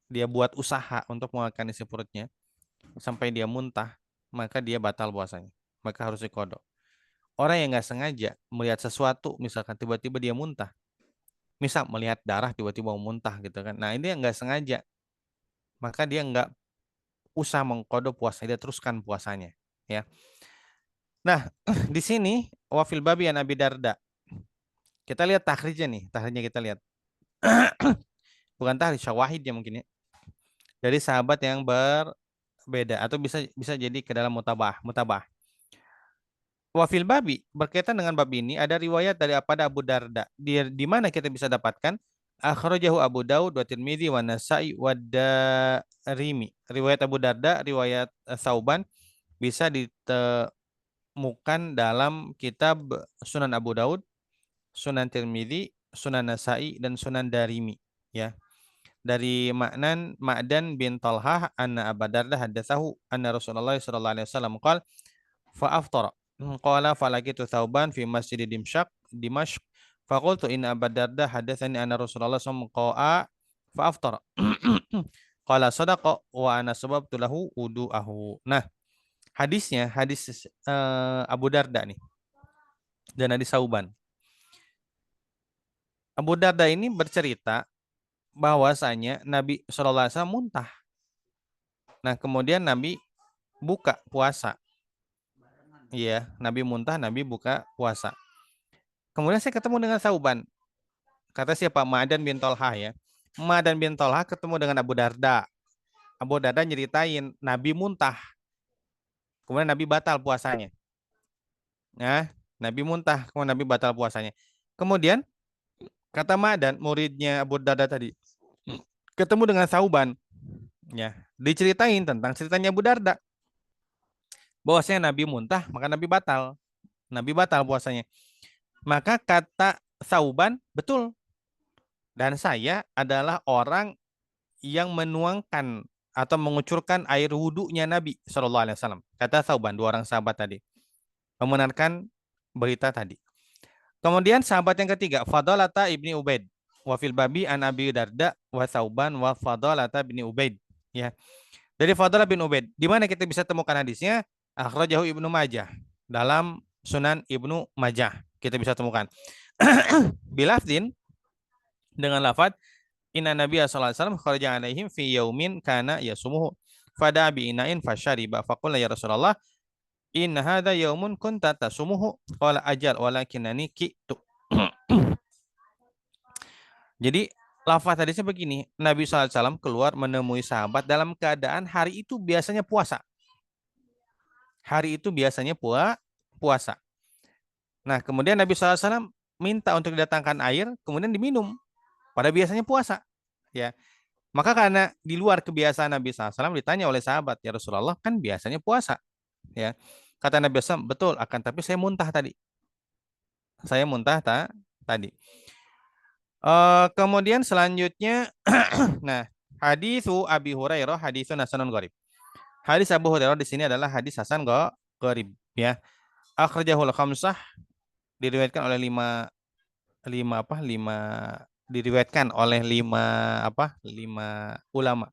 dia buat usaha untuk mengeluarkan isi perutnya sampai dia muntah, maka dia batal puasanya, maka harus dikodok. Orang yang nggak sengaja melihat sesuatu, misalkan tiba-tiba dia muntah, misal melihat darah tiba-tiba mau muntah gitu kan, nah ini nggak sengaja, maka dia nggak usah mengkodok puasa, dia teruskan puasanya, ya. Nah, di sini wafil babi an Abi Darda. Kita lihat tahrijnya nih, tahrijnya kita lihat. Bukan tahrij, syawahid ya mungkin ya. Dari sahabat yang berbeda atau bisa jadi ke dalam mutabah. Wafil babi berkaitan dengan bab ini ada riwayat dari Abu Darda. Di mana kita bisa dapatkan? Akhrajahu Abu Daud wa Tirmidzi wa Nasa'i wa Darimi. Riwayat Abu Darda, riwayat Sauban bisa ditemukan dalam kitab Sunan Abu Daud, Sunan Tirmidzi, Sunan Nasa'i dan Sunan Darimi, ya. Dari Ma'dan bin Talhah anna Abu Darda hadatsahu anna Rasulullah sallallahu alaihi wasallam qala fa aftara qala falakitu Thauban fi masjid Dimashq faqultu inna Abu Darda hadatsani anna Rasulullah sallallahu alaihi wasallam fa aftara qala sadaqa wa ana sababtu lahu wudu'ahu. Nah, hadisnya hadis Abu Darda nih dan hadis Thauban. Abu Darda ini bercerita bahwasanya Nabi Shallallahu Alaihi Wasallam muntah. Nah, kemudian Nabi buka puasa. Iya, Nabi muntah, Nabi buka puasa. Kemudian saya ketemu dengan Sauban. Kata siapa? Ma'dan bin Tolhah, ya. Ma'dan bin Tolhah ketemu dengan Abu Darda. Abu Darda nyeritain Nabi muntah. Kemudian Nabi batal puasanya. Nah, Nabi muntah, kemudian Nabi batal puasanya. Kemudian kata Ma'dan, muridnya Abu Darda tadi, ketemu dengan Sauban, ya, diceritain tentang ceritanya Abu Darda. Bahwasanya Nabi muntah, maka Nabi batal puasanya. Maka kata Sauban, betul. Dan saya adalah orang yang menuangkan atau mengucurkan air wudhunya Nabi Shallallahu Alaihi Wasallam. Kata Sauban, dua orang sahabat tadi membenarkan berita tadi. Kemudian sahabat yang ketiga, Fadalata ibni Ubaid, wafil babi an Abi Darda wa Sauban wa Fadalata ibni Ubaid. Ya, dari Fadalah bin Ubaid. Di mana kita bisa temukan hadisnya? Akhrajahu Ibnu Majah, dalam Sunan Ibnu Majah kita bisa temukan. Bilafdin, dengan lafaz inna Nabiya sallallahu alaihi wasallam kharaja alaihim fi yaumin kana yasumuhu fada bi inain fashariba faqala ya Rasulullah in hadha yaumun kunta tasumuhu qala ajal walakinani kitu. Jadi lafaz hadisnya begini, Nabi SAW keluar menemui sahabat dalam keadaan hari itu biasanya puasa. Hari itu biasanya puasa. Nah, kemudian Nabi SAW minta untuk didatangkan air, kemudian diminum. Pada biasanya puasa. Ya, maka karena di luar kebiasaan Nabi SAW ditanya oleh sahabat, ya Rasulullah kan biasanya puasa. Ya, kata Nabi SAW, betul, akan tapi saya muntah tadi. Saya muntah tadi. Kemudian selanjutnya, nah, hadisu Abi Hurairah, hadisun hasanun gharib. Hadis Abu Hurairah di sini adalah hadis hasan gharib. Ya, akhrajahul khamsah, diriwayatkan oleh lima diriwayatkan oleh lima ulama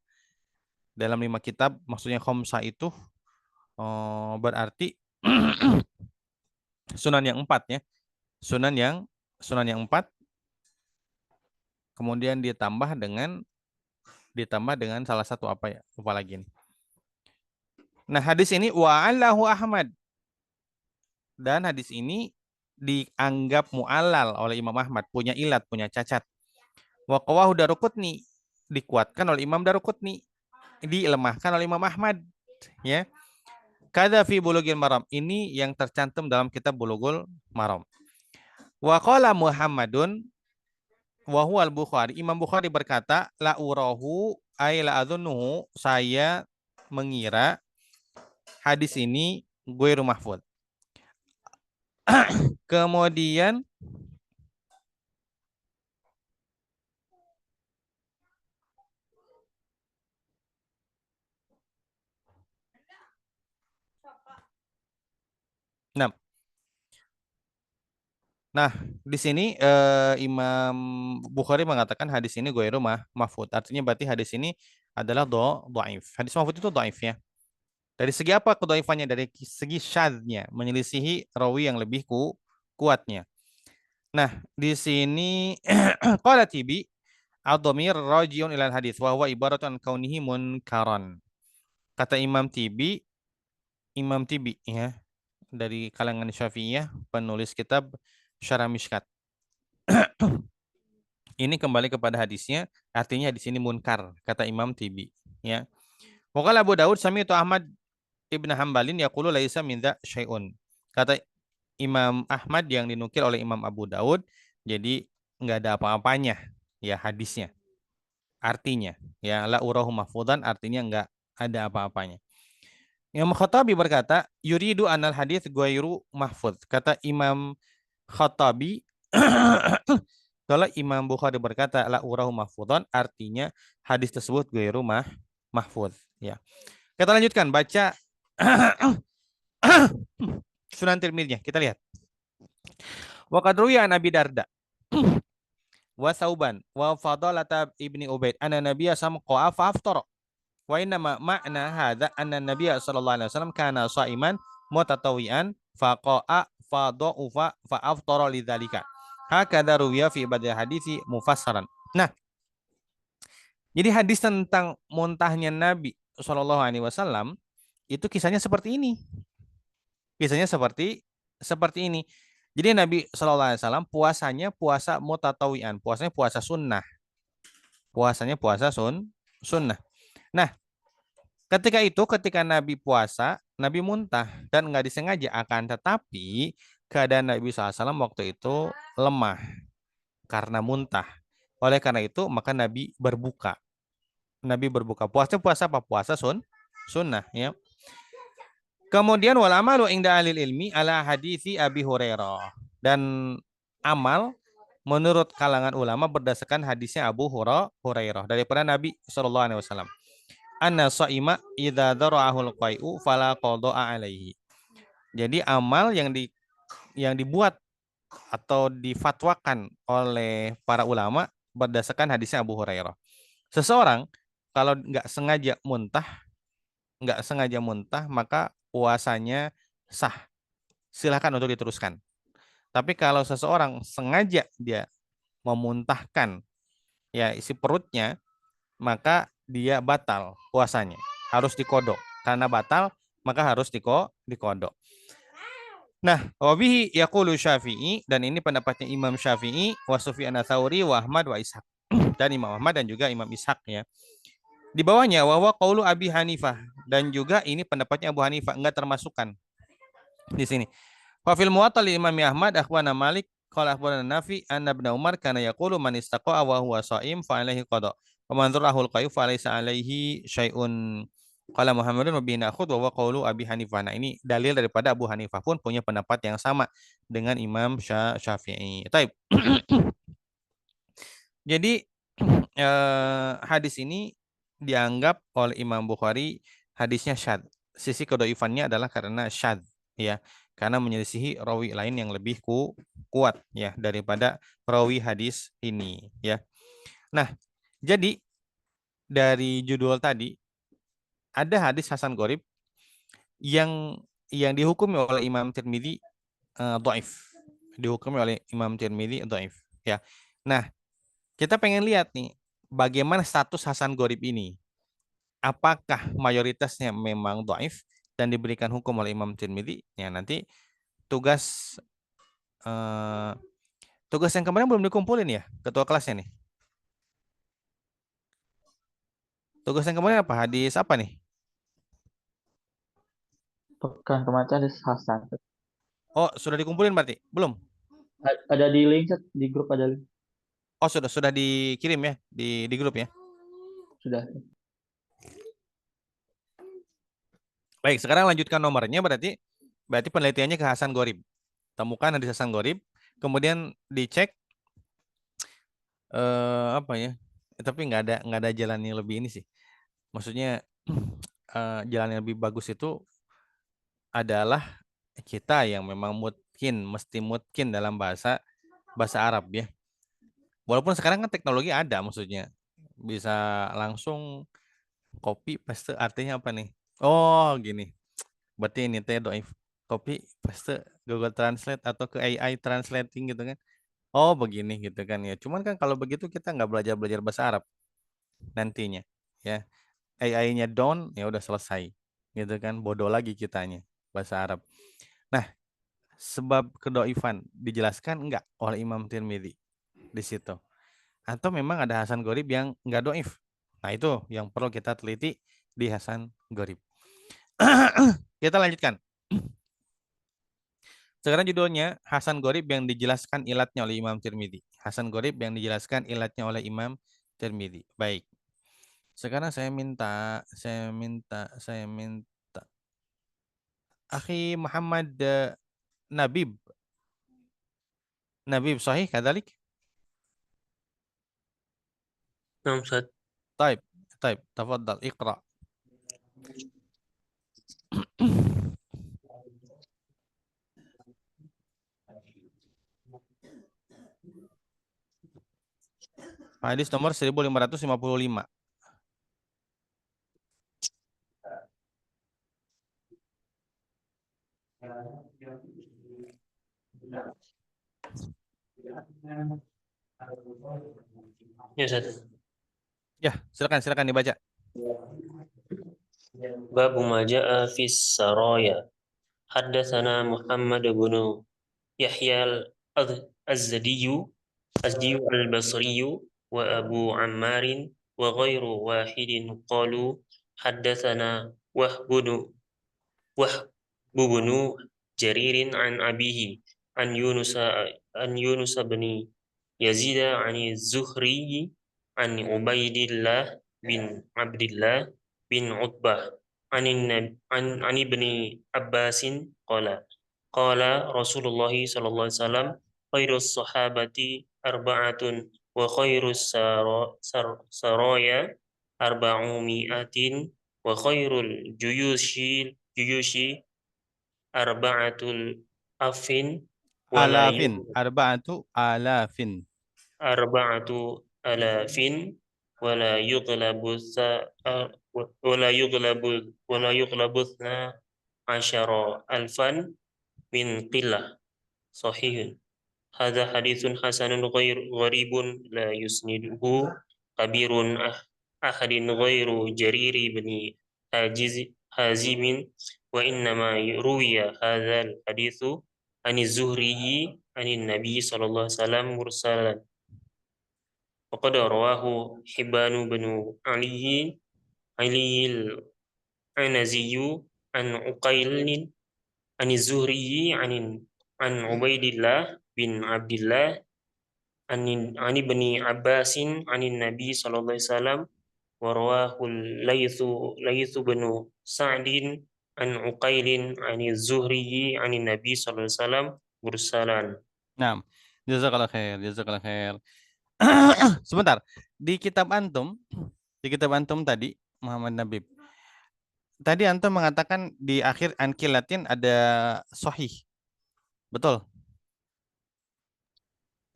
dalam 5 kitab. Maksudnya khamsah itu berarti sunan yang 4 ya, sunan yang 4, kemudian ditambah dengan salah satu apa ya, lupa lagi nih. Nah, hadis ini wa'allahu Ahmad, dan hadis ini dianggap mu'allal oleh Imam Ahmad, punya ilat, punya cacat. Wa qawahu Daruqutni, dikuatkan oleh Imam Daruqutni, dilemahkan oleh Imam Ahmad, ya. Kada fi Bulughil Maram, ini yang tercantum dalam kitab Bulughul Maram. Wa qala Muhammadun wa huwa al-Bukhari, Imam Bukhari berkata, la urahu ay la adhunnuhu, saya mengira hadis ini ghairu mahfuz. Kemudian Nah, di sini Imam Bukhari mengatakan hadis ini ghairu mahfuz. Artinya berarti hadis ini adalah dhaif. Hadis mahfuz itu dhaif ya. Dari segi apa kedhaifannya? Dari segi syadznya, menyelisihi rawi yang lebih kuatnya. Nah, di sini qala Tibi ad-dhamir rajiun ilal hadis wa huwa ibaratun kaunihi munkaran. Kata Imam Tibi ya, dari kalangan Syafi'iyah, penulis kitab Syarah Mishkat. Ini kembali kepada hadisnya, artinya di sini munkar, kata Imam Tibi, ya. Waqala Abu Daud sami'tu Ahmad ibn Hambalin yaqulu laisa min dza syai'un. Kata Imam Ahmad yang dinukil oleh Imam Abu Daud, jadi enggak ada apa-apanya ya hadisnya. Artinya, ya la urahu mahfudan, artinya enggak ada apa-apanya. Imam Khattabi berkata, yuridu anal hadis ghairu mahfuz. Kata Imam Khattabi, kalau Imam Bukhari berkata la urahu mahfudhan, artinya hadis tersebut ghairu mahfudz, ya. Kita lanjutkan baca Sunan Tirmidzi. Kita lihat. Wa qad ruwiya an Abi Darda wa Sauban wa Fadalata ibni Ubaid anna Nabiyya samqa fa aftara. Wa inna ma'na hadza anna Nabiyya sallallahu alaihi wasallam kana shaiman mutatawian faqa'a fa dha'ufa fa aftara lidzalika. Hakadha ruwiya fi badil hadisi mufassaran. Nah, jadi hadis tentang muntahnya Nabi Shallallahu Alaihi Wasallam itu kisahnya seperti ini. Kisahnya seperti ini. Jadi Nabi Shallallahu Alaihi Wasallam puasanya puasa mutatawian, puasanya puasa sunnah. Puasanya puasa sunnah. Nah, ketika Nabi puasa, Nabi muntah dan nggak disengaja, akan tetapi keadaan Nabi SAW waktu itu lemah karena muntah. Oleh karena itu maka Nabi berbuka. Puasa apa? Puasa sunnah ya. Kemudian wal amalu inda alil ilmi ala hadisi Abi Hurairah. Dan amal menurut kalangan ulama berdasarkan hadisnya Abu Hurairah daripada Nabi SAW. Anna sha'ima idza dara'ahul qai'u fala qada'a alaihi. Jadi amal yang dibuat atau difatwakan oleh para ulama berdasarkan hadisnya Abu Hurairah. Seseorang kalau nggak sengaja muntah, maka puasanya sah. Silahkan untuk diteruskan. Tapi kalau seseorang sengaja dia memuntahkan ya isi perutnya, maka dia batal puasanya. Harus dikodok. Karena batal, maka harus dikodok. Nah, wabihi yaqulu Syafi'i, dan ini pendapatnya Imam Syafi'i, wa Sufyan ats-Tsauri, wa Ahmad, wa Ishaq. dan Imam Ahmad dan juga Imam Ishaq ya. Di bawahnya wahwa qaulu Abi Hanifah, dan juga ini pendapatnya Abu Hanifah, enggak termasukkan di sini. Wa fil Muwatta li Imam Ahmad akhwana Malik qala akhbarana Nafi anna Ibnu Umar kana yaqulu man istaqa'a wa huwa sha'im fa alaihi qada. Wa man dharahu al-qayu fa laysa alaihi syai'un. Qala Muhammadun wa bihi na'khudh wa huwa qaulu Abi Hanifah. Nah, ini dalil daripada Abu Hanifah pun punya pendapat yang sama dengan Imam Syafi'i. Taib. Jadi hadis ini dianggap oleh Imam Bukhari hadisnya syad. Sisi kedoifannya adalah karena syad ya, karena menyelisihi rawi lain yang lebih kuat ya daripada rawi hadis ini ya. Nah, jadi dari judul tadi ada hadis Hasan Gharib yang dihukumi oleh Imam Tirmidzi dhaif. Dihukumi oleh Imam Tirmidzi dhaif ya. Nah, kita pengen lihat nih bagaimana status Hasan Gharib ini. Apakah mayoritasnya memang dhaif dan diberikan hukum oleh Imam Tirmidzi? Ya, nanti tugas yang kemarin belum dikumpulin ya, ketua kelasnya nih. Tugas yang kemarin apa? Hadis apa nih? Pekan kemarin hadis Hasan. Oh, sudah dikumpulin berarti? Belum? Ada di link di grup, ada link. Oh, sudah dikirim ya di grup ya. Sudah. Baik, sekarang lanjutkan nomornya, berarti penelitiannya ke Hasan Gharib. Temukan hadis Hasan Gharib, kemudian dicek apa ya? Tapi nggak ada jalan yang lebih ini sih. Maksudnya jalan yang lebih bagus itu adalah kita yang memang mesti mungkin dalam bahasa Arab ya. Walaupun sekarang kan teknologi ada, maksudnya bisa langsung copy paste, artinya apa nih? Oh, gini. Berarti ini teh doif. Copy paste Google Translate atau ke AI translating gitu kan. Oh, begini gitu kan ya. Cuman kan kalau begitu kita nggak belajar bahasa Arab nantinya ya. AI-nya down, ya udah selesai. Gitu kan, bodoh lagi kitanya bahasa Arab. Nah, sebab kedoifan dijelaskan enggak oleh Imam Tirmidzi di situ. Atau memang ada Hasan Gharib yang enggak doif. Nah, itu yang perlu kita teliti di Hasan Gharib. Kita lanjutkan. Sekarang judulnya Hasan Gharib yang dijelaskan ilatnya oleh Imam Tirmidzi. Hasan Gharib yang dijelaskan ilatnya oleh Imam Tirmidzi. Baik. Sekarang saya minta Akhi Muhammad Nabib. Nabib sahih kadalik? نعم أستاذ. طيب تفضل اقرأ. Hadis nomor 1555. Ya Ustaz. Ya, silakan dibaca. Babu ma jaa fi saraya. Haddatsana Muhammad bin Yahya al-Azdi al-Basri wa Abu Ammar wa ghairu wahidin qalu haddatsana Wahb bin Jarir an abihi an Yunus bin Yazid an Zuhri an Ubaidillah bin Abdullah bin Utbah an ibni Abbasin qala Rasulullah sallallahu alaihi wasallam khairus sahabati arba'atun wa khairus saraya arba'umi'atin wa khairul juyushi arba'atul afin Alafin, arba'atu alafin wala yughlabu asyara alfan min qillah sahihun. Hadza haditsun hasanun gharibun la yusniduhu kabirun ahadin ghairu jariri bin hazimin wa innama ruwiya hadzal haditsu ani zuhrihi ani nabi sallallahu alaihi wasallam mursalan وقد رواه حبان بن علي العنزي عن عقيل عن الزهري عن عبيد الله بن عبد الله عن ابن عباس عن النبي صلى الله عليه وسلم ورواه ليث بن سعد عن عقيل عن الزهري عن النبي صلى الله عليه وسلم مرسلا. Nah, jazakallah khair, jazakallah khair. Sebentar, di kitab antum tadi Muhammad Nabib. Tadi antum mengatakan di akhir ankilatin ada sahih. Betul?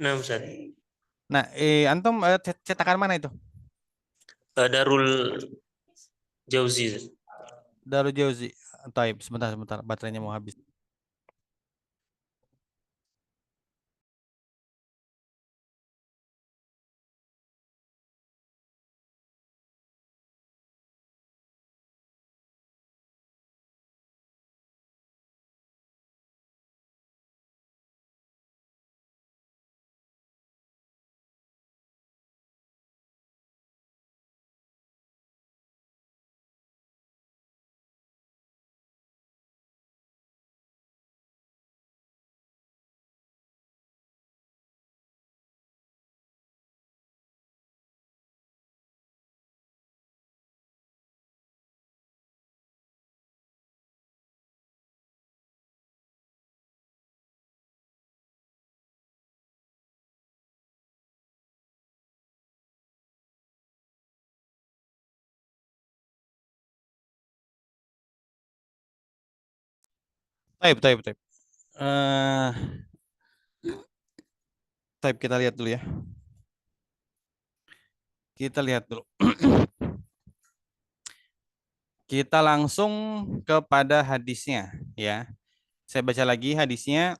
Nah, Ustaz. Nah, antum cetakan mana itu? Darul Jauzi. Darul Jauzi. Taib, sebentar, baterainya mau habis. Taib. Taib, kita lihat dulu ya. Kita lihat dulu. Kita langsung kepada hadisnya ya. Saya baca lagi hadisnya.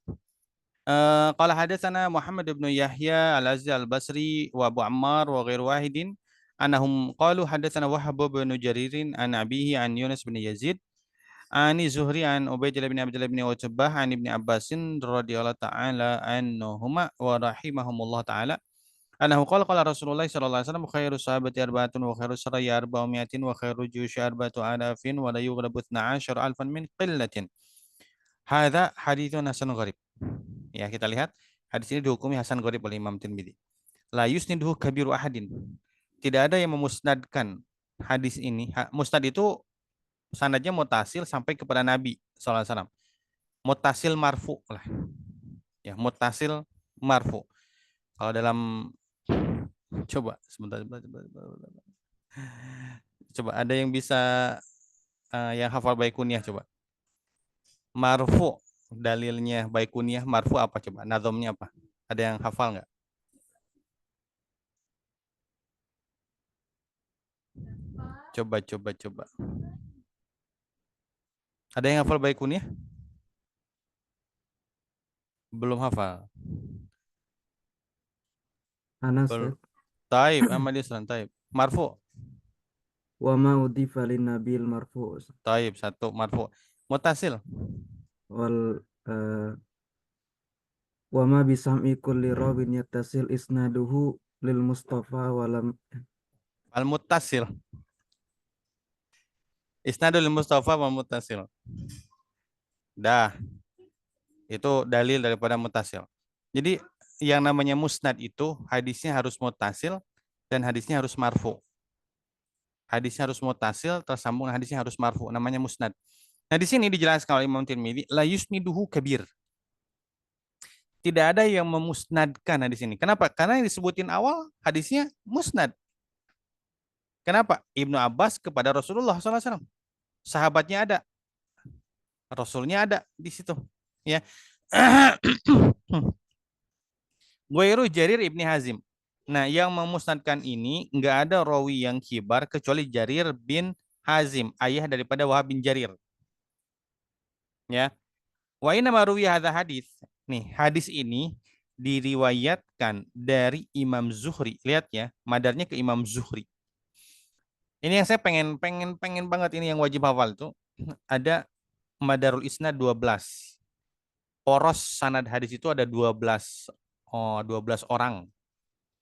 Qala hadatsana Muhammad bin Yahya al-Aziz al-Basri wa Abu Ammar wa ghairu wahidin annahum qalu hadatsana Wahab bin Jaririn an abihi an Yunus bin Yazid ani Zuhri an Ubaidillah bin Abdullah bin Utbah an Ibni Abbasin radhiyallahu ta'ala anhuma wa rahimahumullah ta'ala annahu qala Rasulullah sallallahu alaihi wasallam khairu sahabati arba'atun wa khairu saraya arba'umiatin wa khairu jushi arba'atu alafin wa la yughrabu 12 alfan min qillatin. Hadza haditsun hasanun gharib. Ya, kita lihat hadis ini dihukumi hasan gharib oleh Imam Tirmidzi. La yusniduhu kabiru ahadin. Tidak ada yang memusnadkan hadis ini. Musnad itu sanadnya mutasil sampai kepada Nabi sallallahu alaihi wasallam. Mutasil marfu lah. Ya, mutasil marfu. Kalau dalam coba sebentar. Coba ada yang bisa yang hafal Baikuniyah coba. Marfu dalilnya Baikuniyah marfu apa coba? Nazomnya apa? Ada yang hafal nggak? Coba. Ada yang hafal Baikuniyah? Belum hafal. Anas. Taib, Ahmad Islam, taib. Marfu. Wa ma udifa lin nabil marfu. Taib, satu marfu. Mutasil. Wal wa ma bisam'i kulli rawin yattasil isnaduhu lil Mustafa walam Al muttasil. Isnadul Mustafa wal muttasil. Dah. Itu dalil daripada muttasil. Jadi yang namanya musnad itu hadisnya harus muttasil dan hadisnya harus marfu. Hadisnya harus muttasil tersambung, hadisnya harus marfu, namanya musnad. Nah, di sini dijelaskan oleh Imam Tirmidzi, la yusniduhu kabir. Tidak ada yang memusnadkan hadis ini. Kenapa? Karena yang disebutin awal hadisnya musnad. Kenapa? Ibnu Abbas kepada Rasulullah SAW. Sahabatnya ada. Rasulnya ada di situ. Ya. Ghairu Jarir ibni Hazim. Nah, yang memusnadkan ini nggak ada rawi yang kibar kecuali Jarir bin Hazim, ayah daripada Wahab bin Jarir. Ya. Wa inna ma ruwiya hadza hadis. Nih, hadis ini diriwayatkan dari Imam Zuhri. Lihat ya, madarnya ke Imam Zuhri. Ini yang saya pengen banget, ini yang wajib hafal itu. Ada madarul isnad 12. Poros sanad hadis itu ada 12 orang.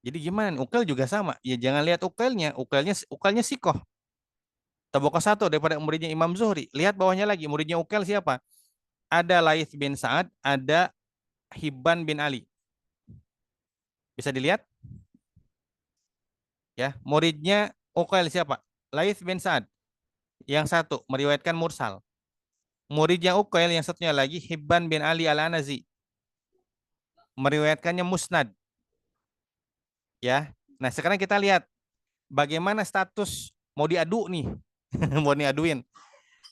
Jadi gimana? Ukail juga sama. Ya jangan lihat ukailnya. Ukailnya sikoh. Tabaqah 1 daripada muridnya Imam Zuhri. Lihat bawahnya lagi. Muridnya ukail siapa? Ada Laits bin Sa'ad, ada Hibban bin Ali. Bisa dilihat? Ya, muridnya ukail siapa? Laits bin Sa'ad. Yang satu meriwayatkan mursal. Muridnya ukail yang satunya lagi Hibban bin Ali al-Anazi. Meriwayatkannya musnad. Ya. Nah, sekarang kita lihat bagaimana status mau diadu nih. Mau diaduin.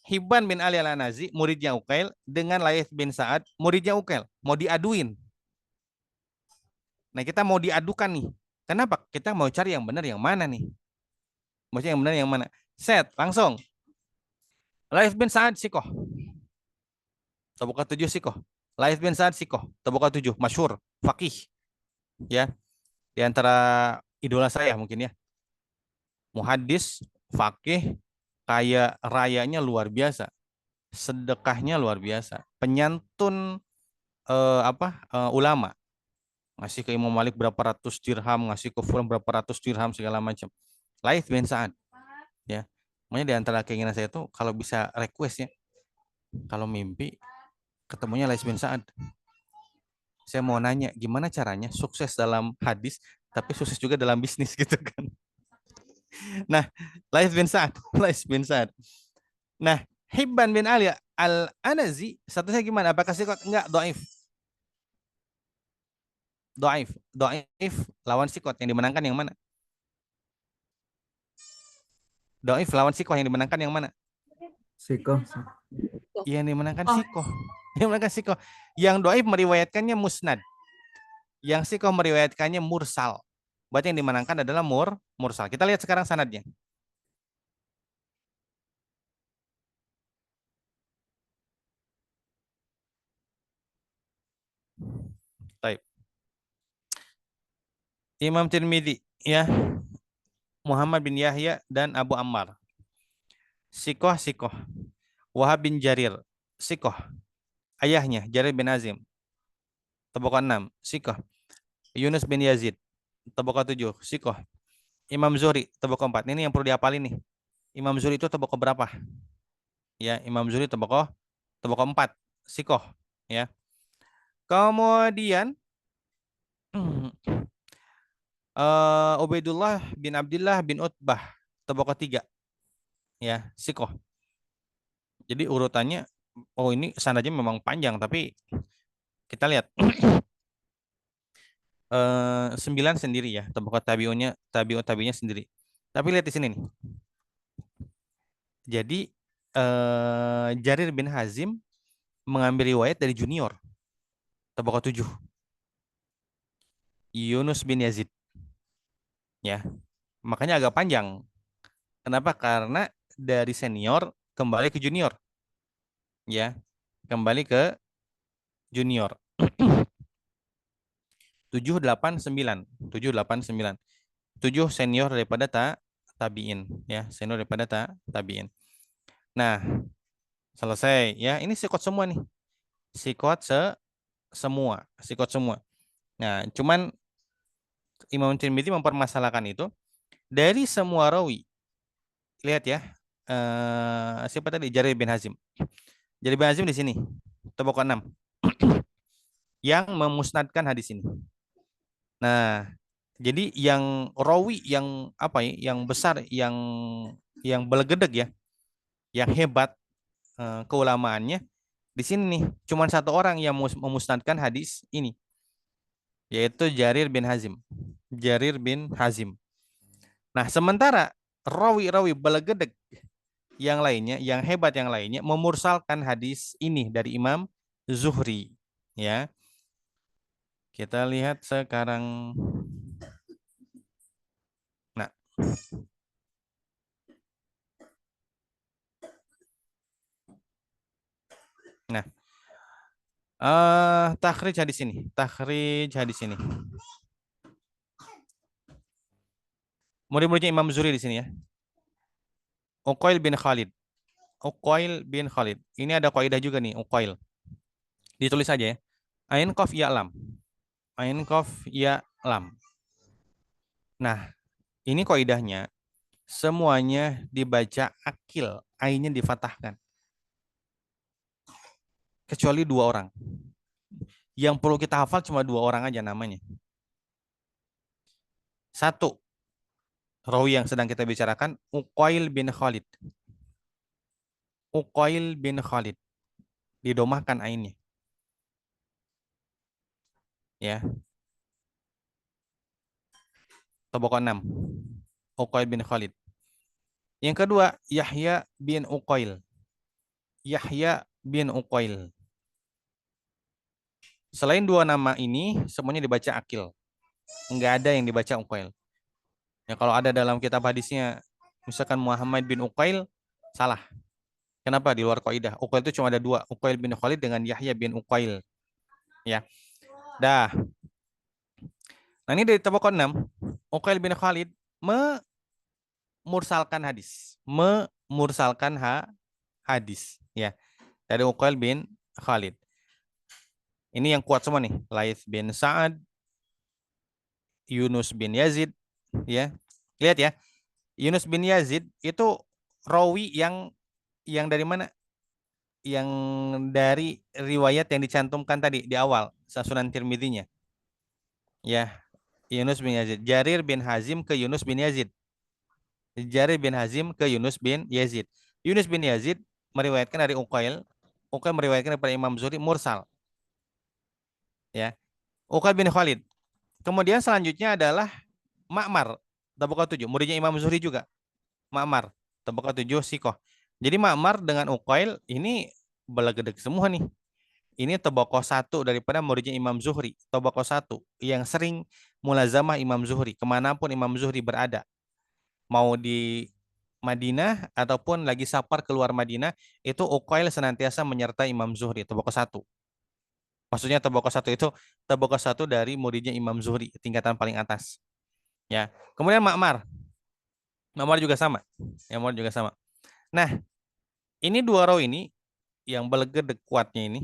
Hibban bin Ali al-Anazi, muridnya Ukail, dengan Laits bin Sa'ad, muridnya Ukail. Mau diaduin. Nah, kita mau diadukan nih. Kenapa? Kita mau cari yang benar yang mana nih? Mau cari yang benar yang mana? Set, langsung. Laits bin Sa'ad sikoh. Tabaqah 7 sikoh. Laits bin Sa'ad sikoh. Tabaqah 7, masyhur, faqih. Ya. Di antara idola saya mungkin ya. Muhaddis, faqih, kaya rayanya luar biasa. Sedekahnya luar biasa. Penyantun ulama. Ngasih ke Imam Malik berapa ratus dirham, ngasih ke Fulan berapa ratus dirham segala macam. Laits bin Sa'ad. Ya. Makanya di antara keinginan saya itu kalau bisa request ya. Kalau mimpi ketemunya Laits bin Sa'ad. Saya mau nanya gimana caranya sukses dalam hadis tapi sukses juga dalam bisnis gitu kan. Nah, Laits bin Sa'ad, Laits bin Sa'ad. Nah, Hibban bin Ali al-Anazi statusnya gimana? Apakah sikot? Enggak, dhaif. Dhaif. Dhaif lawan sikot yang dimenangkan yang mana? Dhaif lawan sikoh yang dimenangkan yang mana? Sikoh. Yang dimenangkan sikoh. Yang dimenangkan sikoh. Yang dhaif meriwayatkannya musnad. Yang sikoh meriwayatkannya mursal. Berarti yang dimenangkan adalah mursal. Kita lihat sekarang sanadnya. Baik. Imam Tirmidzi ya. Muhammad bin Yahya dan Abu Ammar. Sikoh. Wahab bin Jarir. Sikoh. Ayahnya Jarir bin Azim. Tabaqah 6. Sikoh. Yunus bin Yazid. Tabaqah 7. Sikoh. Imam Zuhri. Tabaqah 4. Ini yang perlu diapalin nih. Imam Zuhri itu tabaqah berapa? Ya, Imam Zuhri tabaqah 4. Sikoh. Ya. Kemudian Ubaidullah bin Abdullah bin Utbah. Tabaqah 3. Ya, sikoh. Jadi urutannya, oh ini sanadnya memang panjang, tapi kita lihat 9 sendiri ya, tabaqat tabi'unya sendiri. Tapi lihat di sini nih. Jadi Jarir bin Hazim mengambil riwayat dari junior, tabaqat 7. Yunus bin Yazid. Ya. Makanya agak panjang. Kenapa? Karena dari senior kembali ke junior. Ya. Kembali ke junior. 789. 7 senior daripada tabiin ya, senior daripada tabiin. Nah, selesai ya. Ini sikot semua nih. Sikot semua. Nah, cuman Imam Tirmidzi mempermasalahkan itu dari semua rawi. Lihat ya. Siapa tadi? Jarir bin Hazim. Jarir bin Hazim di sini. Tabaqah 6. Yang memusnadkan hadis ini. Nah, jadi yang rawi yang apa ya? Yang besar, yang belegedeg ya. Yang hebat keulamaannya di sini nih, cuma satu orang yang memusnadkan hadis ini, yaitu Jarir bin Hazim. Nah, sementara rawi-rawi belegedeg yang lainnya, yang hebat yang lainnya memursalkan hadis ini dari Imam Zuhri. Ya, kita lihat sekarang. Nah, takhrij hadis ini. Murid-muridnya Imam Zuhri di sini ya. Uqail bin Khalid. Ini ada kaidah juga nih, Uqail. Ditulis aja ya. Ain qaf ya lam. Nah, ini kaidahnya semuanya dibaca akil, ainnya difatahkan. Kecuali 2 orang. Yang perlu kita hafal cuma 2 orang aja namanya. Satu, rawi yang sedang kita bicarakan, Uqail bin Khalid. Uqail bin Khalid. Didomahkan ainnya. Ya. Tabaqah 6. Uqail bin Khalid. Yang kedua, Yahya bin Uqail. Yahya bin Uqail. Selain 2 nama ini, semuanya dibaca akil. Enggak ada yang dibaca Uqail. Ya, kalau ada dalam kitab hadisnya, misalkan Muhammad bin Uqail, salah. Kenapa? Di luar kaidah. Uqail itu cuma ada 2. Uqail bin Khalid dengan Yahya bin Uqail. Ya. Dah. Nah ini dari tabaqah 6. Uqail bin Khalid memursalkan hadis. Memursalkan hadis. Ya. Dari Uqail bin Khalid. Ini yang kuat semua nih. Laith bin Sa'ad, Yunus bin Yazid, ya. Lihat ya. Yunus bin Yazid itu rawi yang dari mana? Yang dari riwayat yang dicantumkan tadi di awal, Sunan Tirmidzi-nya. Ya. Yunus bin Yazid. Jarir bin Hazim ke Yunus bin Yazid. Jarir bin Hazim ke Yunus bin Yazid. Yunus bin Yazid meriwayatkan dari Uqail. Uqail meriwayatkan dari Imam Zuhri mursal. Ya. Uqail bin Khalid. Kemudian selanjutnya adalah Ma'mar, tabaqah 7, muridnya Imam Zuhri juga. Ma'mar, tabaqah 7 Sikoh. Jadi Ma'mar dengan Uqail ini belegedeg semua nih. Ini tabaqah 1 daripada muridnya Imam Zuhri, tabaqah 1 yang sering mulazamah Imam Zuhri kemanapun Imam Zuhri berada. Mau di Madinah ataupun lagi safar keluar Madinah, itu Uqail senantiasa menyertai Imam Zuhri, tabaqah 1. Maksudnya tabaqah 1 itu tabaqah 1 dari muridnya Imam Zuhri, tingkatan paling atas. Ya. Kemudian Ma'mar. Ma'mar juga sama. Ma'mar juga sama. Nah, ini 2 rawi ini yang belegedeg kuatnya ini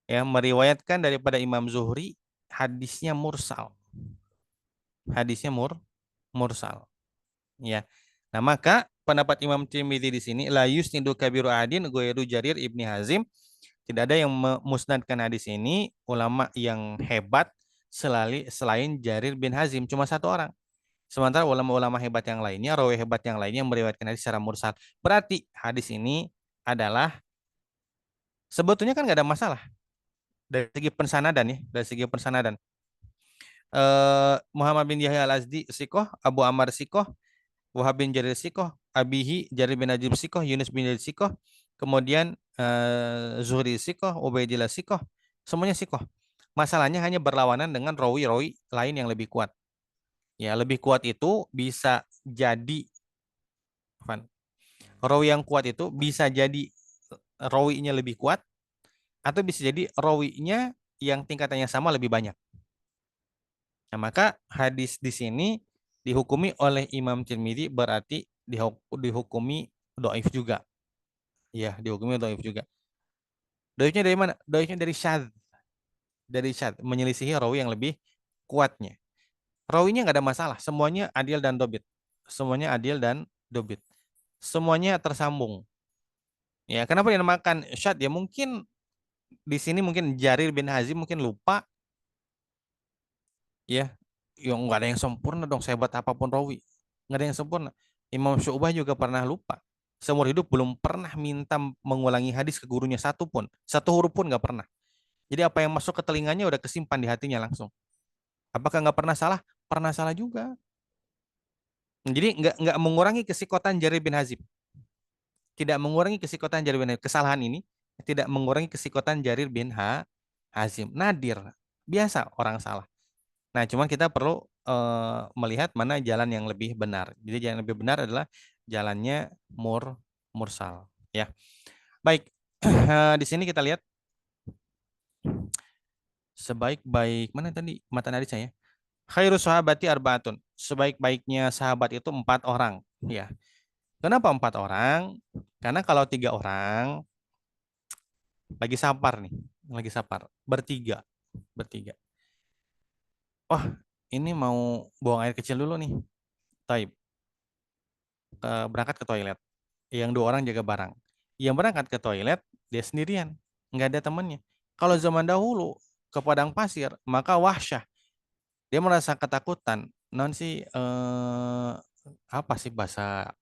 ya meriwayatkan daripada Imam Zuhri hadisnya mursal. Hadisnya mursal. Ya. Nah, maka pendapat Imam Tirmidzi di sini la yusnidu kabiru adin ghairu Jarir ibni Hazim. Tidak ada yang memusnadkan hadis ini ulama yang hebat selain Jarir bin Hazim, cuma 1 orang. Sementara ulama-ulama hebat yang lainnya, rawi hebat yang lainnya meriwayatkan hadis secara mursal. Berarti hadis ini adalah sebetulnya kan nggak ada masalah dari segi pensanadan ya, dari segi pensanadan. Muhammad bin Yahya al-Azdi sikoh, Abu Ammar sikoh, Wahab bin Jarir sikoh, Abihi Jarir bin Najib sikoh, Yunus bin Yazid sikoh, kemudian Zuhri sikoh, Ubaidillah sikoh, semuanya sikoh. Masalahnya hanya berlawanan dengan rawi-rawi lain yang lebih kuat. Ya, lebih kuat itu bisa jadi rawi yang kuat itu bisa jadi rawinya lebih kuat atau bisa jadi rawinya yang tingkatannya sama lebih banyak. Nah, maka hadis di sini dihukumi oleh Imam Tirmidzi berarti dihukumi dhaif juga. Ya, dihukumi dhaif juga. Dhaifnya dari mana? Dhaifnya dari syadz. Dari syadz, menyelisihi rawi yang lebih kuatnya. Rawinya nggak ada masalah, semuanya adil dan dobit. Semuanya adil dan dobit. Semuanya tersambung. Ya, kenapa dinamakan syadz? Ya mungkin di sini mungkin Jarir bin Hazim mungkin lupa. Ya, yang nggak ada yang sempurna dong, sehebat apapun rawi. Nggak ada yang sempurna. Imam Syu'bah juga pernah lupa. Seumur hidup belum pernah minta mengulangi hadis ke gurunya satu pun. Satu huruf pun nggak pernah. Jadi apa yang masuk ke telinganya udah kesimpan di hatinya langsung. Apakah nggak pernah salah? Pernah salah juga. Jadi nggak mengurangi kesikotan Jarir bin Hazim. Tidak mengurangi kesikotan Jarir bin Hazim. Kesalahan ini tidak mengurangi kesikotan Jarir bin Hazim. Nadir. Biasa orang salah. Nah, cuman kita perlu melihat mana jalan yang lebih benar. Jadi jalan yang lebih benar adalah jalannya mursal. Ya, baik. Di sini kita lihat sebaik-baik mana tadi matan hadis saya. Khairu sahabati arbaatun. Sebaik-baiknya sahabat itu 4 orang. Ya. Kenapa 4 orang? Karena kalau 3 orang lagi safar nih, lagi safar bertiga. Oh, ini mau buang air kecil dulu nih. Taib. Berangkat ke toilet. Yang 2 orang jaga barang. Yang berangkat ke toilet dia sendirian, nggak ada temannya. Kalau zaman dahulu ke padang pasir, maka wahsyah. Dia merasa ketakutan. Non sih apa sih bahasa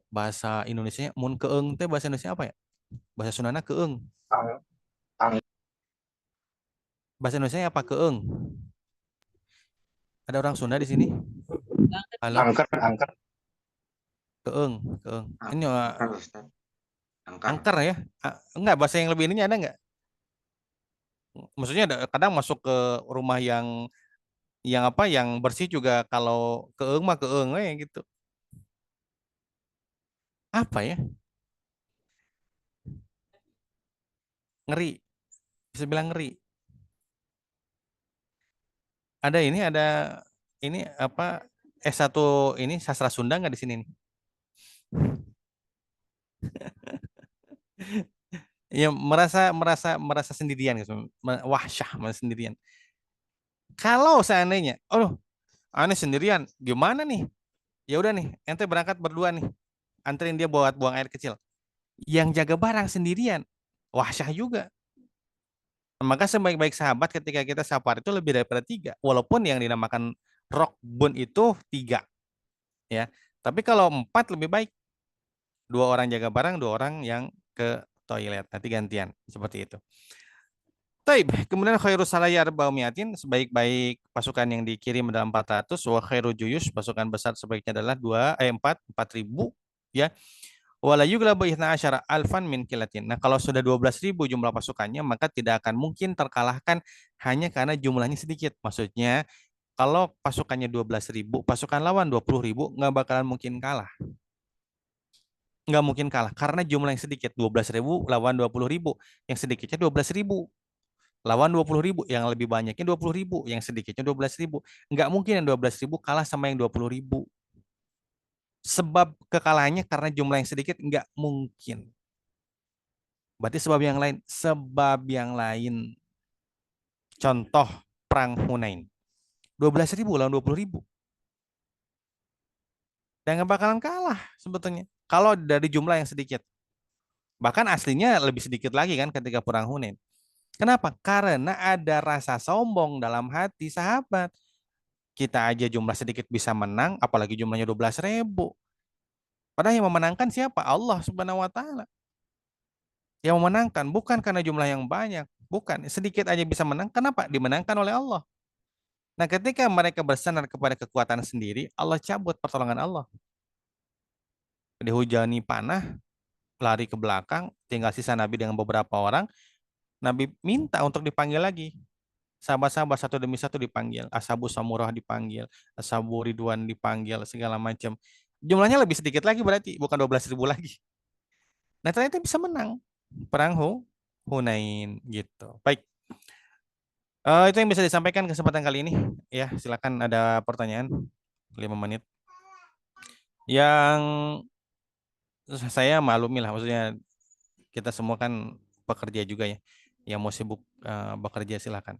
bahasa Indonesianya? Mun keeng teh bahasa Indonesia apa ya? Bahasa Sundana keeng. Ang- ang- Bahasa Indonesia apa keeng? Ada orang Sunda di sini? Halo, Angker, angker, keeng, keeng. Ini angker, Ustaz. Angker. angker ya? Enggak, bahasa yang lebih ininya ada enggak? Maksudnya kadang masuk ke rumah yang apa yang bersih juga kalau keeng mah keeng we gitu. Apa ya? Ngeri. Bisa bilang ngeri. Ada ini apa S1 ini sastra Sunda nggak di sini nih? Ya merasa sendirian gitu. Wahsyah, merasa sendirian. Kalau seandainya, oh, aneh sendirian, gimana nih? Ya udah nih, ente berangkat berdua nih. Anterin dia buat buang air kecil. Yang jaga barang sendirian, wahsyah juga. Maka sebaik-baik sahabat ketika kita safar itu lebih daripada 3. Walaupun yang dinamakan rokbun itu 3. Ya. Tapi kalau 4 lebih baik. 2 orang jaga barang, 2 orang yang ke toilet. Nanti gantian. Seperti itu. Taib. Kemudian khairus salayar baumiatin. Sebaik-baik pasukan yang dikirim adalah 400. Wa khairu juyus. Pasukan besar sebaiknya adalah 4.000. Ya. Wala yuglabu ihna asyara alfan min kilatin. Nah, kalau sudah 12.000 jumlah pasukannya, maka tidak akan mungkin terkalahkan hanya karena jumlahnya sedikit. Maksudnya, kalau pasukannya 12.000, pasukan lawan 20.000, nggak bakalan mungkin kalah. Nggak mungkin kalah, karena jumlah yang sedikit. 12.000 lawan 20.000. Yang sedikitnya 12.000. Lawan 20.000. Yang lebih banyaknya 20.000. Yang sedikitnya 12.000. Nggak mungkin yang 12.000 kalah sama yang 20.000. Sebab kekalahannya karena jumlah yang sedikit nggak mungkin. Berarti sebab yang lain. Contoh perang Hunain. 12.000 lawan 20.000. Dan nggak bakalan kalah sebetulnya. Kalau dari jumlah yang sedikit. Bahkan aslinya lebih sedikit lagi kan ketika perang Hunain. Kenapa? Karena ada rasa sombong dalam hati sahabat. Kita aja jumlah sedikit bisa menang, apalagi jumlahnya 12.000. Padahal yang memenangkan siapa? Allah Subhanahu wa Ta'ala. Yang memenangkan bukan karena jumlah yang banyak, bukan, sedikit aja bisa menang. Kenapa? Dimenangkan oleh Allah. Nah, ketika mereka bersandar kepada kekuatan sendiri, Allah cabut pertolongan Allah. Dihujani panah, lari ke belakang, tinggal sisa Nabi dengan beberapa orang. Nabi minta untuk dipanggil lagi. Sahabat-sahabat satu demi satu dipanggil. Ashabu Samurah dipanggil, Ashabu Ridwan dipanggil, segala macam. Jumlahnya lebih sedikit lagi berarti, bukan 12.000 lagi. Nah, ternyata bisa menang perang Hunain gitu. Baik. Itu yang bisa disampaikan kesempatan kali ini. Ya, silakan ada pertanyaan. 5 menit. Yang saya maklumi lah, maksudnya kita semua kan pekerja juga ya. Yang mau sibuk bekerja silakan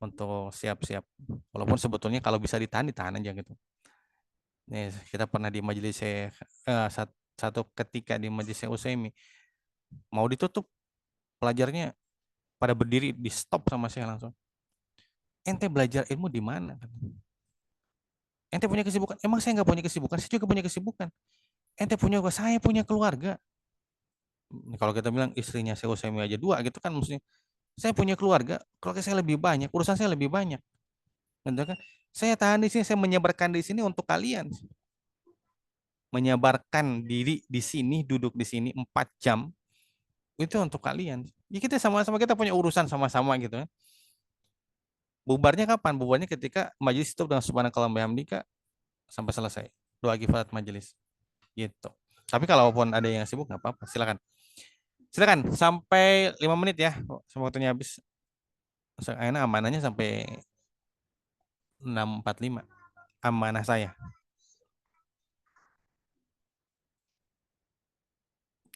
untuk siap-siap. Walaupun sebetulnya kalau bisa ditahan aja gitu. Nih, kita pernah di majelis satu ketika di majelis Usaimi mau ditutup, pelajarnya pada berdiri, di stop sama saya langsung. Ente belajar ilmu di mana? Ente punya kesibukan? Emang saya nggak punya kesibukan? Saya juga punya kesibukan. Ente punya, saya punya keluarga. Kalau kita bilang istrinya saya Usaimi aja 2 gitu kan, maksudnya saya punya keluarga, keluarga saya lebih banyak, urusan saya lebih banyak. Gitu kan? Saya tahan di sini, saya menyebarkan di sini untuk kalian. Menyebarkan diri di sini, duduk di sini 4 jam, itu untuk kalian. Ya kita sama-sama, kita punya urusan sama-sama gitu kan. Bubarnya kapan? Bubarnya ketika majelis itu dengan subhanakallah bihamdika sampai selesai. Doa kifarat majelis. Gitu. Tapi kalaupun ada yang sibuk nggak apa-apa, silakan. Silakan sampai 5 menit ya. Semua waktunya habis. Enak amanahnya sampai 6.45. Amanah saya.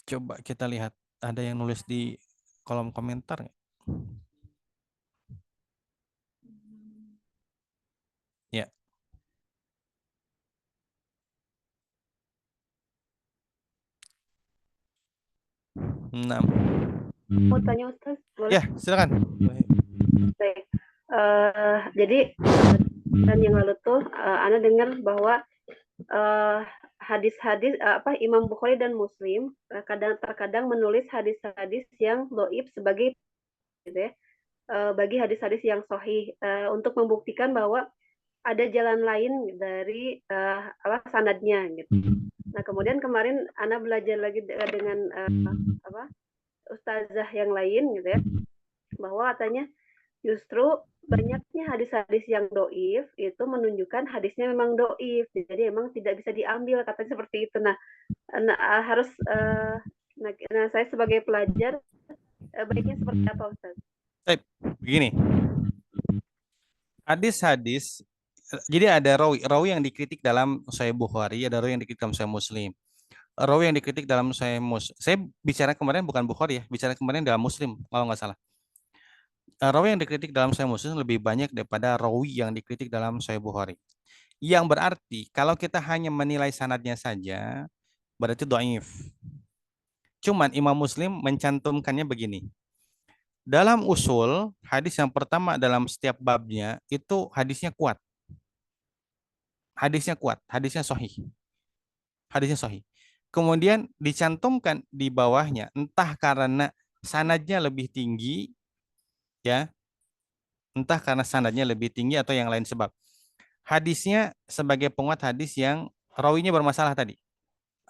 Coba kita lihat, ada yang nulis di kolom komentar nggak? Nah, Mau tanya Ustaz, boleh? ya silakan. Baik. Jadi dan yang lalu tuh Ana dengar bahwa hadis-hadis Imam Bukhari dan Muslim terkadang menulis hadis-hadis yang doib sebagai gitu ya, bagi hadis-hadis yang sahih untuk membuktikan bahwa ada jalan lain dari sanadnya gitu. Nah kemudian kemarin Ana belajar lagi dengan ustazah yang lain gitu ya, bahwa katanya justru banyaknya hadis-hadis yang doif itu menunjukkan hadisnya memang doif, jadi memang tidak bisa diambil, katanya seperti itu. Nah harus nah saya sebagai pelajar baiknya seperti apa Ustaz? Begini, hadis-hadis, jadi ada rawi yang dikritik dalam Sahih Bukhari, ada rawi yang dikritik dalam Sahih Muslim. Rawi yang dikritik dalam Sahih Muslim, saya bicara kemarin bukan Bukhari ya, bicara kemarin dalam Muslim kalau nggak salah. Rawi yang dikritik dalam Sahih Muslim lebih banyak daripada rawi yang dikritik dalam Sahih Bukhari. Yang berarti kalau kita hanya menilai sanadnya saja, berarti dhaif. Cuman Imam Muslim mencantumkannya begini. Dalam usul, hadis yang pertama dalam setiap babnya itu hadisnya kuat. Hadisnya kuat, hadisnya sahih. Hadisnya sahih. Kemudian dicantumkan di bawahnya, entah karena sanadnya lebih tinggi, ya, entah karena sanadnya lebih tinggi atau yang lain sebab. Hadisnya sebagai penguat hadis yang rawinya bermasalah tadi.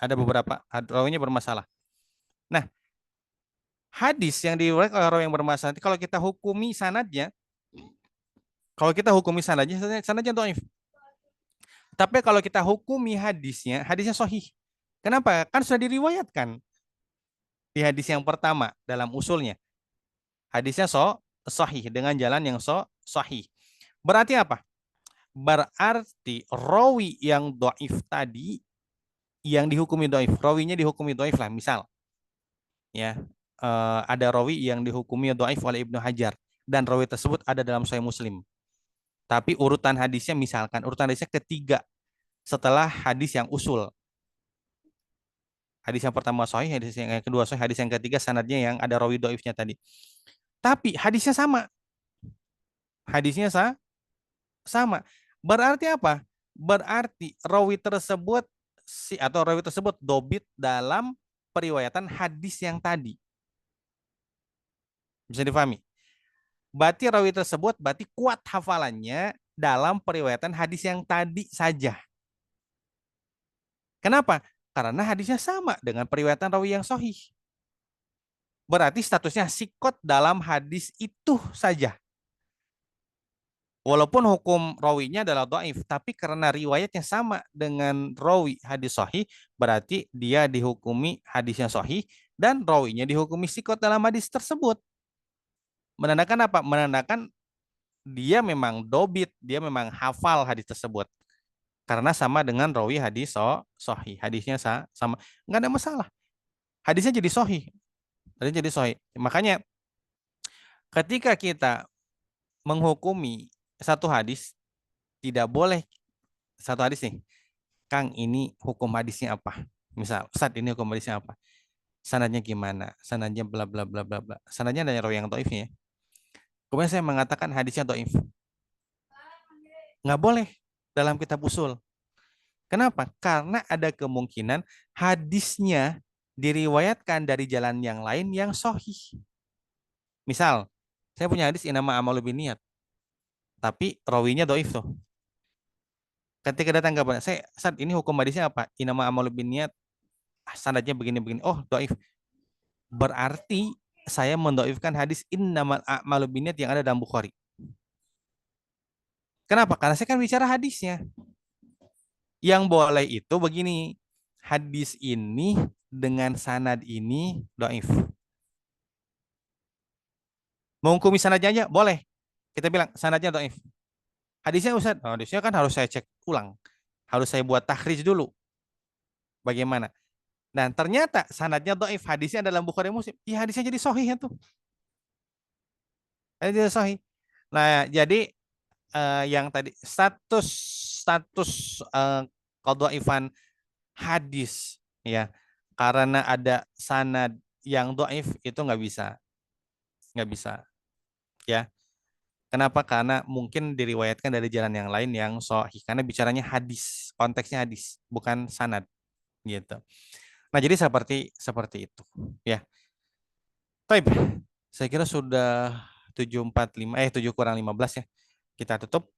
Ada beberapa rawinya bermasalah. Nah, hadis yang diriwayatkan oleh rawi yang bermasalah, kalau kita hukumi sanadnya, sanadnya dhaif. Tapi kalau kita hukumi hadisnya sahih. Kenapa? Kan sudah diriwayatkan di hadis yang pertama dalam usulnya. Hadisnya sahih dengan jalan yang sahih. Berarti apa? Berarti rawi yang dhaif tadi yang dihukumi dhaif, rawinya dihukumi dhaif lah, misal. Ya, ada rawi yang dihukumi dhaif oleh Ibnu Hajar dan rawi tersebut ada dalam Sahih Muslim. Tapi urutan hadisnya misalkan urutan hadisnya ketiga setelah hadis yang usul. Hadis yang pertama sahih, hadis yang kedua sahih, hadis yang ketiga sanadnya yang ada rawi dhaifnya tadi. Tapi hadisnya sama. Hadisnya sama. Berarti apa? Berarti rawi tersebut dobit dalam periwayatan hadis yang tadi. Bisa difahami? Berarti rawi tersebut kuat hafalannya dalam periwayatan hadis yang tadi saja. Kenapa? Karena hadisnya sama dengan periwayatan rawi yang sahih. Berarti statusnya sikot dalam hadis itu saja. Walaupun hukum rawinya adalah dhaif, tapi karena riwayatnya sama dengan rawi hadis sahih, berarti dia dihukumi hadisnya sahih dan rawinya dihukumi sikot dalam hadis tersebut. Menandakan apa? Menandakan dia memang dobit, dia memang hafal hadis tersebut. Karena sama dengan rawi hadis sahih, hadisnya sama, nggak ada masalah. Hadisnya jadi sahih. Hadisnya jadi sahih. Makanya ketika kita menghukumi satu hadis, tidak boleh satu hadis nih, Kang, ini hukum hadisnya apa? Misal, Ustaz, ini hukum hadisnya apa? Sanadnya gimana? Sanadnya bla bla bla bla bla. Sanadnya ada rawi yang dhaif ya. Kemudian saya mengatakan hadisnya dhaif. Nggak boleh dalam kitab usul. Kenapa? Karena ada kemungkinan hadisnya diriwayatkan dari jalan yang lain yang sahih. Misal, saya punya hadis inama amalu binniyat, tapi rawinya dhaif tuh. Ketika datang ke saya, saat ini hukum hadisnya apa? Inama amalu binniyat, sanadnya begini-begini. Oh, dhaif. Berarti saya mendhaifkan hadis innamal a'malu binniyat yang ada dalam Bukhari. Kenapa? Karena saya kan bicara hadisnya. Yang boleh itu begini, hadis ini dengan sanad ini dhaif. Menghukumi sanadnya aja boleh. Kita bilang sanadnya dhaif. Hadisnya Ustaz, hadisnya kan harus saya cek ulang. Harus saya buat takhrij dulu. Bagaimana? Dan ternyata sanadnya dhaif, hadisnya dalam Bukhari Muslim. Ya hadisnya jadi sahih ya tuh. Hadisnya sahih. Nah, jadi yang tadi status qadhaifan hadis ya, karena ada sanad yang dhaif itu nggak bisa, ya. Kenapa? Karena mungkin diriwayatkan dari jalan yang lain yang sahih, karena bicaranya hadis, konteksnya hadis, bukan sanad, gitu. Nah, jadi seperti itu, ya. Baik, saya kira sudah 7 kurang 15 ya. Kita tutup.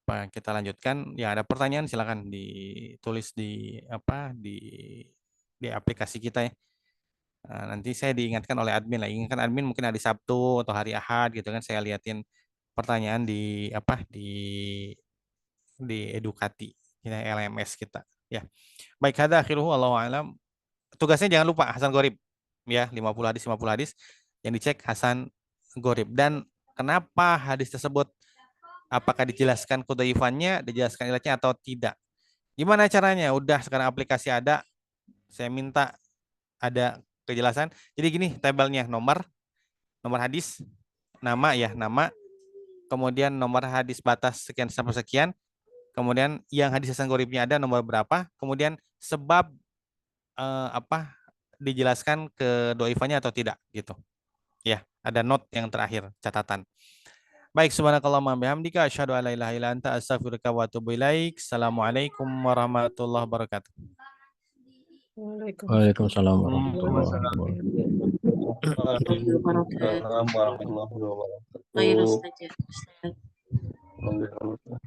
Kita lanjutkan. Ya, ada pertanyaan silakan ditulis di aplikasi kita ya. Nanti saya diingatkan oleh admin lah. Ingatkan admin mungkin hari Sabtu atau hari Ahad gitu kan, saya liatin pertanyaan di Edukati kita LMS kita ya. Baik, hada akhiruhu, Allahu a'lam. Tugasnya jangan lupa Hasan Gorib ya, 50 hadis yang dicek Hasan Gorib. Dan kenapa hadis tersebut, apakah dijelaskan kudhaifannya, dijelaskan ilatnya atau tidak? Gimana caranya? Udah sekarang aplikasi ada, saya minta ada kejelasan. Jadi gini tabelnya, nomor hadis, nama, kemudian nomor hadis batas sekian sampai sekian, kemudian yang hadis Hasan Goribnya ada nomor berapa, kemudian sebab dijelaskan ke doifannya atau tidak gitu. Ya, ada note yang terakhir, catatan. Baik, subhanakallahumma bihamdika asyhadu an la ilaha illa anta astaghfiruka wa atubu ilaik. Assalamualaikum warahmatullahi wabarakatuh. Waalaikumsalam warahmatullahi wabarakatuh. Waalaikumsalam warahmatullahi wabarakatuh.